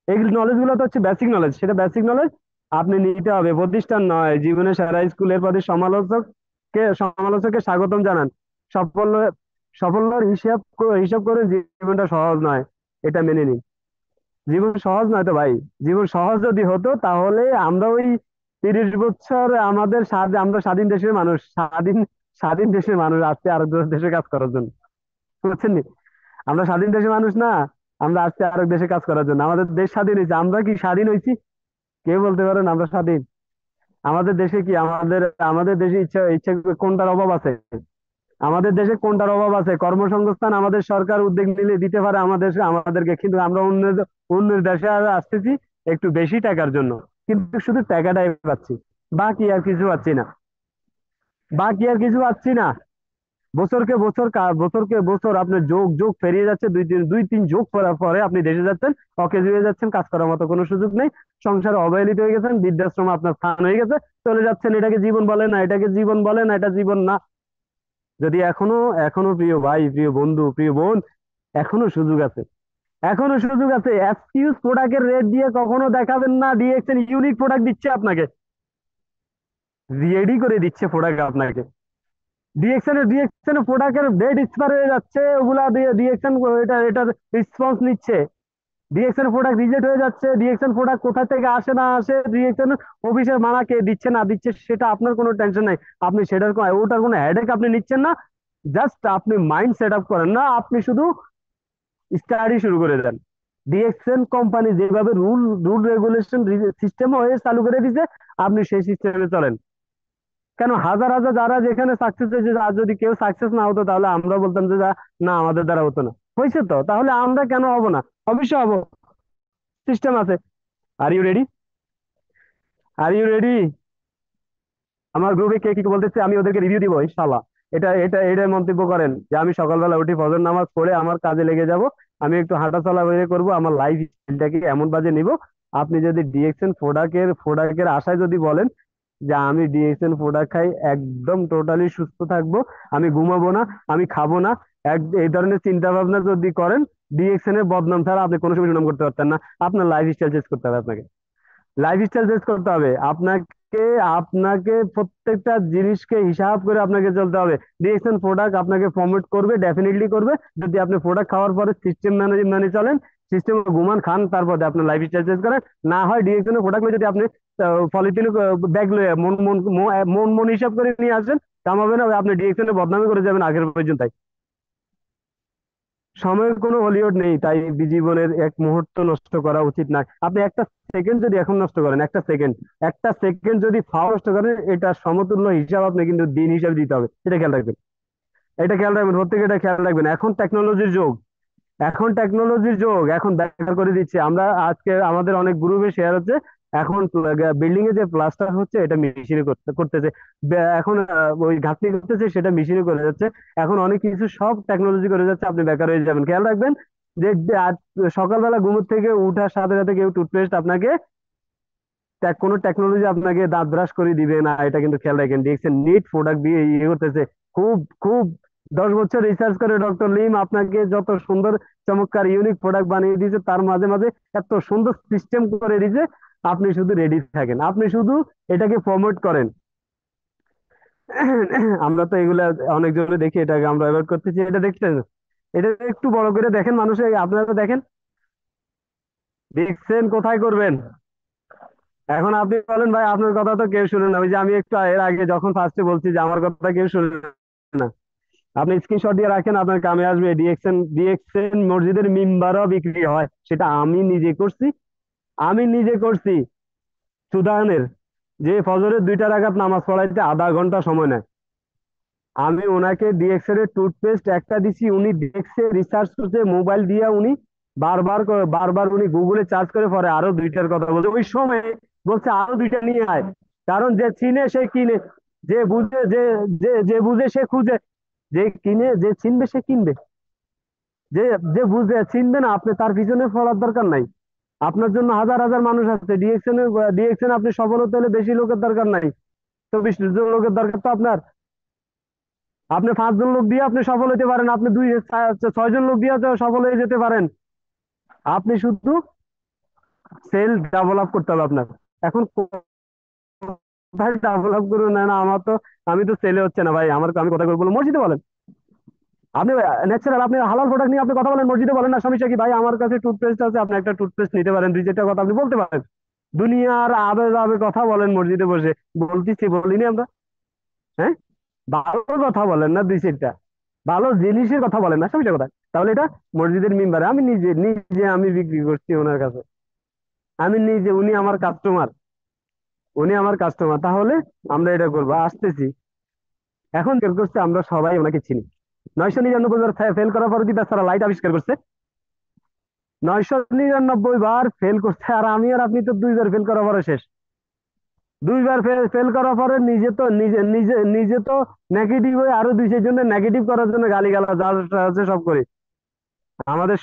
এই নলেজ গুলো তো হচ্ছে বেসিক নলেজ, সেটা বেসিক নলেজ আপনি নিতে হবে। প্রতিষ্ঠান নয়, জীবনের সেরা স্কুলের প্রতি সমালোচককে স্বাগতম জানান। সাফল্য সাফল্যের হিসাব করে জীবনটা সহজ নয়, এটা মেনে নিন। জীবন সহজ নয় তো ভাই। জীবন সহজ যদি হতো তাহলে আমরা ওই 30 বছর আমরা স্বাধীন দেশের মানুষ, স্বাধীন স্বাধীন দেশের মানুষ আসছে আরেক দেশে কাজ করার জন্য, বুঝছেন নি? আমরা স্বাধীন দেশের মানুষ না, আমরা আসছি আরেক দেশে কাজ করার জন্য। আমাদের দেশ স্বাধীন হয়েছে, আমরা কি স্বাধীন হয়েছি? কে বলতে পারেন আমরা স্বাধীন? আমাদের দেশে কি আমাদের আমাদের দেশে ইচ্ছা ইচ্ছা কোনটার অভাব আছে? আমাদের দেশে কোনটার অভাব আছে? কর্মসংস্থান আমাদের সরকার উদ্যোগ নিলে দিতে পারে আমাদেরকে, কিন্তু আমরা অন্যের দেশে আসতেছি একটু বেশি টাকার জন্য, কিন্তু শুধু টাকাটাই পাচ্ছি, বাকি আর কিছু পাচ্ছি না, বাকি আর কিছু পাচ্ছি না। বছরকে বছর আপনার যোগ যোগ পেরিয়ে যাচ্ছে, 2 3 যোগ করার পরে আপনি দেশে যাচ্ছেন, অকেজ হয়ে যাচ্ছেন, কাজ করার মতো কোনো সুযোগ নেই, সংসারে অবহেলিত হয়ে গেছেন, বৃদ্ধাশ্রম আপনার স্থান হয়ে গেছে, চলে যাচ্ছেন। এটাকে জীবন বলে না, এটাকে জীবন বলে না, এটা জীবন না। যদি এখনো এখনো প্রিয় ভাই, প্রিয় বন্ধু, প্রিয় বোন, এখনো সুযোগ আছে, এখনো সুযোগ আছে। এক্সকিউজ প্রোডাক্টের রেট দিয়ে কখনো দেখাবেন না। ডিএক্সএন ইউনিক প্রোডাক্ট দিচ্ছে আপনাকে, রেডি করে দিচ্ছে প্রোডাক্ট আপনাকে। ডিএক্সএন এর প্রোডাক্টের ডেট এক্সপায়ার হয়ে যাচ্ছে, ওগুলা দিয়ে ডিএক্সএন এটার রেসপন্স নিচ্ছে। ডিএক্সএন প্রোডাক্ট রিজেক্ট হয়ে যাচ্ছে। ডিএক্সএন প্রোডাক্ট কোথা থেকে আসে না আসে, ডিএক্সএন অফিসের মানা কে দিচ্ছে না দিচ্ছে, সেটা আপনার কোনো টেনশন নাই। আপনি ওটার কোনো হেডেক আপনি নিচ্ছেন না। জাস্ট আপনি মাইন্ড সেট আপ করেন না, আপনি শুধু স্টাডি শুরু করে দেন। ডিএক্সএন কোম্পানি যেভাবে রুল রুল রেগুলেশন সিস্টেম হয়ে চালু করে দিছে, আপনি সেই সিস্টেমে চলেন। কেন হাজার হাজার যারা যেখানে সাকসেস হয়েছে, আর যদি কেউ সাকসেস না হতো তাহলে আমরা বলতাম যে না আমাদের দ্বারা হতো না। হয়েছে তো, তাহলে আমরা কেন হব না? অবশ্যই হবো, সিস্টেম আছে। Are you ready? Are you ready? আমার গ্রুপে কে কি বলতেছে আমি ওদেরকে রিভিউ দিব ইনশাল্লাহ। এটা মন্তব্য করেন যে আমি সকালবেলা উঠি, ফজর নামাজ পড়ে আমার কাজে লেগে যাব, আমি একটু হাঁটা চলা বের করবো, আমার লাইফ স্টাইলটাকে এমন বাজে নিব, আপনি যদি ডিএক্সএন প্রোডাক্টের আশায় যদি বলেন যে আমি ডিএক্সএন প্রোডাক্ট খাই, একদম টোটালি সুস্থ থাকবো, আমি ঘুমাবো না, আমি খাবো না, এই ধরনের চিন্তা ভাবনা যদি করেন, ডিএক্সএন এর বদনাম ছাড়া আপনি কোনো সময় সুনাম করতে পারতেন না। আপনার লাইফস্টাইল চেঞ্জ করতে হবে, আপনাকে লাইফস্টাইল চেঞ্জ করতে হবে আপনাকে। আপনাকে প্রত্যেকটা জিনিসকে হিসাব করে আপনাকে চলতে হবে। ডিএক্সএন প্রোডাক্ট আপনাকে প্রমোট করবে, ডেফিনেটলি করবে, যদি আপনি প্রোডাক্ট খাওয়ার পরে সিস্টেম মেনে মেনে চলেন, সিস্টেম ঘুমান খান, তারপরে আপনার লাইফস্টাইল চেঞ্জ করেন। না হয় ডিএক্সএন প্রোডাক্ট যদি আপনি পলিথিন ব্যাগ লয়ে মন মন মন মন হিসাব করে নিয়ে আসেন, কামাবে না, আপনি ডিএক্সএন এ বদনামি করে যাবেন আগের পর্যন্ত। সময়ের কোনো হলিউড নেই, তাই জীবনের এক মুহূর্ত নষ্ট করা উচিত না। আপনি একটা সেকেন্ড যদি এখন নষ্ট করেন, একটা সেকেন্ড যদি ফাও নষ্ট করেন, এটা সমতুল্য হিসাব আপনি কিন্তু দিন হিসাবে দিতে হবে। এটা খেয়াল রাখবেন, এটা খেয়াল রাখবেন, প্রত্যেকে এটা খেয়াল রাখবেন। এখন টেকনোলজির যুগ, এখন ব্যাখ্যা করে দিচ্ছি আমরা। আজকে আমাদের অনেক গ্রুপে শেয়ার হচ্ছে, এখন বিল্ডিং এ যে প্লাস্টার হচ্ছে এটা মেশিনে করতেছে। এখন ওই ঘাটতি করতেছে, সেটা মেশিনে করে যাচ্ছে। এখন অনেক কিছু সব টেকনোলজি করে যাচ্ছে, আপনি বেকার হয়ে যাবেন। খেয়াল রাখবেন যে যে আজ সকালবেলা ঘুম থেকে উঠার সাথে সাথে কেউ টুথপেস্ট আপনাকে কোনো টেকনোলজি আপনাকে দাঁত ব্রাশ করে দিবে না, এটা কিন্তু খেয়াল রাখেন। দেখছেন নিট প্রোডাক্ট দিয়ে ইয়ে করতেছে, খুব খুব 10 বছর রিসার্চ করে ডক্টর লিম আপনাকে যত সুন্দর চমৎকার ইউনিক প্রোডাক্ট বানিয়ে দিয়েছে, তার মাঝে মাঝে এত সুন্দর সিস্টেম করে দিয়েছে। আপনি শুধু রেডি থাকেন, আপনি শুধু এটাকে প্রমোট করেন। আমরা তো এগুলা অনেকজনে দেখি, এটাকে আমরা অ্যাভয়েড করতেছি। এটা দেখছেন, এটা একটু বড় করে দেখেন, মানুষের আপনারা দেখেন, দেখছেন কোথায় করবেন। এখন আপনি বলেন ভাই আপনার কথা তো কেউ শুনে না, ওই যে আমি একটু এর আগে যখন ফার্স্টে বলছি যে আমার কথা কেউ শুনে না, আপনি স্ক্রিনশট দিয়ে রাখেন, আপনার কামে আসবে। ডিএক্সএন মসজিদের মিম্বারও বিক্রি হয়, সেটা আমি নিজে করছি। সুদানের যে ফজরের 2 রাকাত নামাজ পড়াইতে আধা ঘন্টা সময় নেয়, আমি ওনাকে ডিএক্সএন এর টুথপেস্ট একটা দিছি, উনি দেখছে, রিসার্চ করছে, মোবাইল দিয়ে উনি বারবার উনি গুগলে সার্চ করে পরে আরো 2টার কথা বলছে। ওই সময় বলছে আরো 2টা নিয়ে আয়, কারণ যে চিনে সে কিনে, যে বুঝে যে বুঝে সে খুঁজে, যে চিনবে সে কিনবে। যে যে বুঝে চিনবে না, আপনি তার পিছনে পড়ার দরকার নাই। আপনার জন্য হাজার হাজার মানুষ আছে ডিএক্সএন আপনি সফল হতে হলে বেশি লোকের দরকার নাই, 24 জন লোকের দরকার তো আপনার। আপনি 5 জন লোক দিয়ে আপনি সফল হতে পারেন, আপনি 6জন লোক দিয়ে সফল হয়ে যেতে পারেন। আপনি শুধু সেল ডেভেলপ করতে হবে আপনার। এখন কোথায় ডেভেলপ করুন না না, আমি তো সেলে হচ্ছে না ভাই, আমি কথা বলবো মসজিদে বলেন। আপনি ন্যাচারাল, আপনি হালাল প্রোডাক্ট নিয়ে আপনি কথা বলেন, মসজিদে বলেন না, সমস্যা কি ভাই? আমার কাছে টুথপেস্ট আছে, আপনি একটা টুথপেস্ট নিতে পারেন, 2-4টা কথা আপনি বলতে পারেন। দুনিয়ার আবে যাবে কথা বলেন মসজিদে বসে, বলিনি আমরা? হ্যাঁ, ভালো কথা বলেন না, 2-4টা ভালো জিনিসের কথা বলেন না, সমস্যা কোথায়? তাহলে এটা মসজিদের মিম্বারে আমি নিজে নিজে আমি বিক্রি করছি ওনার কাছে, আমি নিজে, উনি আমার কাস্টমার। তাহলে আমরা এটা করবো, আসতেছি। এখন বের করছে, আমরা সবাই ওনাকে চিনি। 999 বার ফেল করার পরে কি বেচারা লাইট আবিষ্কার করছে? 999 বার ফেল করছে, আর আমি আর আপনি তো 2বার ফেল করার পরে শেষ। 2বার ফেল করার পরে নিজে তো নেগেটিভ হয়ে আরো 2-4 জনের নেগেটিভ করার জন্য গালিগালাজ আছে সব করে। আমাদের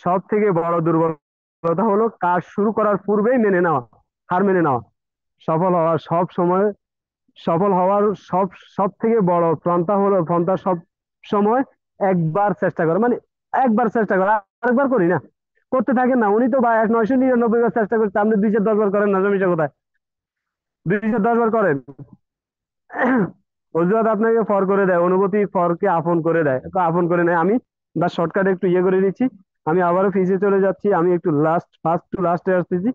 সব থেকে বড় দুর্বলতা হলো কাজ শুরু করার পূর্বেই হার মেনে নেওয়া। সফল হওয়ার সব সময় সফল হওয়ার সব সব থেকে বড় ফন্থা সব সময় একবার চেষ্টা করে, মানে একবার চেষ্টা করে, আরেকবার করি না, করতে থাকেন না। উনি তো ভাই 999 বার চেষ্টা করছে, আপনি 210 বার করেন না, জমিটা কোথায়? 210 বার করেন। অজুহাত আপনাকে ফর করে দেয়, অনুভূতি ফরকে আপন করে দেয়, তো আপন করে নেয়। আমি বা শর্টকাটে একটু ইয়ে করে দিচ্ছি, আমি আবারও ফিজে চলে যাচ্ছি, আমি একটু ফার্স্ট টু লাস্টে আসতেছি।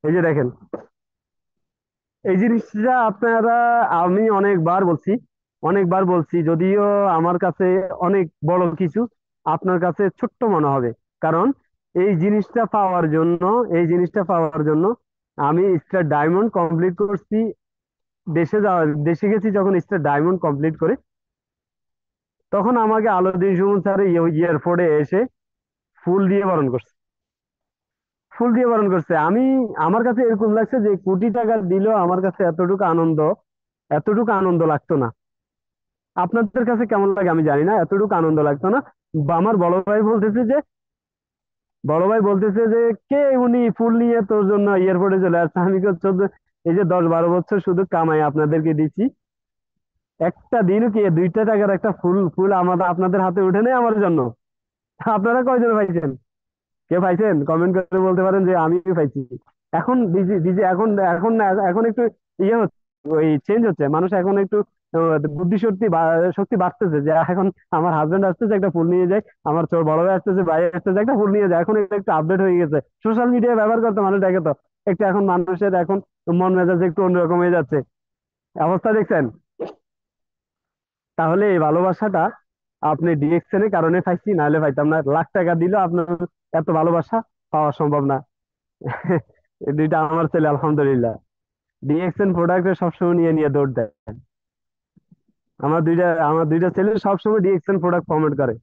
এই যে দেখেন, এই জিনিসটা আপনারা, আমি অনেকবার বলছি, যদিও আমার কাছে অনেক বড় কিছু, আপনার কাছে ছোট্ট মনে হবে। কারণ এই জিনিসটা পাওয়ার জন্য আমি স্টার ডায়মন্ড কমপ্লিট করছি। দেশে গেছি যখন স্টার ডায়মন্ড কমপ্লিট করে, তখন আমাকে আলাউদ্দিন সুমন স্যার এয়ারপোর্টে এসে ফুল দিয়ে বরণ করছে। আমার কাছে এরকম লাগছে যে কোটি টাকা দিলেও আমার কাছে এতটুকু আনন্দ লাগতো না। আপনাদের কাছে কেমন লাগে আমি জানি না, এতটুকু আনন্দ লাগতো না। বা আমার বড় ভাই বলতেছে যে বড় ভাই বলতেছে যে কে উনি ফুল নিয়ে তোর জন্য এয়ারপোর্টে চলে আসছে। আমি তো 14 এই যে 10-12 বছর শুধু কামাই আপনাদেরকে দিচ্ছি, একটা দিনও কি 2টা টাকার একটা ফুল ফুল আমাদের আপনাদের হাতে উঠে নেই আমার জন্য? আপনারা কয়জন পাইছেন? কে পাইছেন কমেন্ট করে বলতে পারেন যে আমিও পাইছি। এখন ডিজি ডিজি এখন এখন এখন একটু ইয়ে হচ্ছে, ওই চেঞ্জ হচ্ছে, মানুষ এখন একটু বুদ্ধি শক্তি শক্তি বাড়তেছে, যে এখন আমার হাজবেন্ড আসতেছে একটা ফুল নিয়ে যায়, আমার ছোট বড় ভাই আসতেছে, ভাই আসতেছে একটা ফুল নিয়ে যায়। এখন এটা একটু আপডেট হয়ে গেছে, সোশ্যাল মিডিয়া ব্যবহার করতে মানুষ দেখে তো একটু, এখন মানুষের এখন মন মেজাজ একটু অন্যরকম হয়ে যাচ্ছে। অবস্থা দেখছেন? তাহলে এই ভালোবাসাটা আপনি ডিএক্সএন এর কারণে পাইছি, নাহলে পাইতাম না। লাখ টাকা দিলেও আপনার এত ভালোবাসা পাওয়া সম্ভব না। এই দুইটা আমার ছেলে আলহামদুলিল্লাহ ডিএক্সএন প্রোডাক্টে সবসময় নিয়ে নিয়ে দৌড় দেয়। আমার দুইটা ছেলে সবসময় ডিএক্সএন প্রোডাক্ট কমেন্ট করে।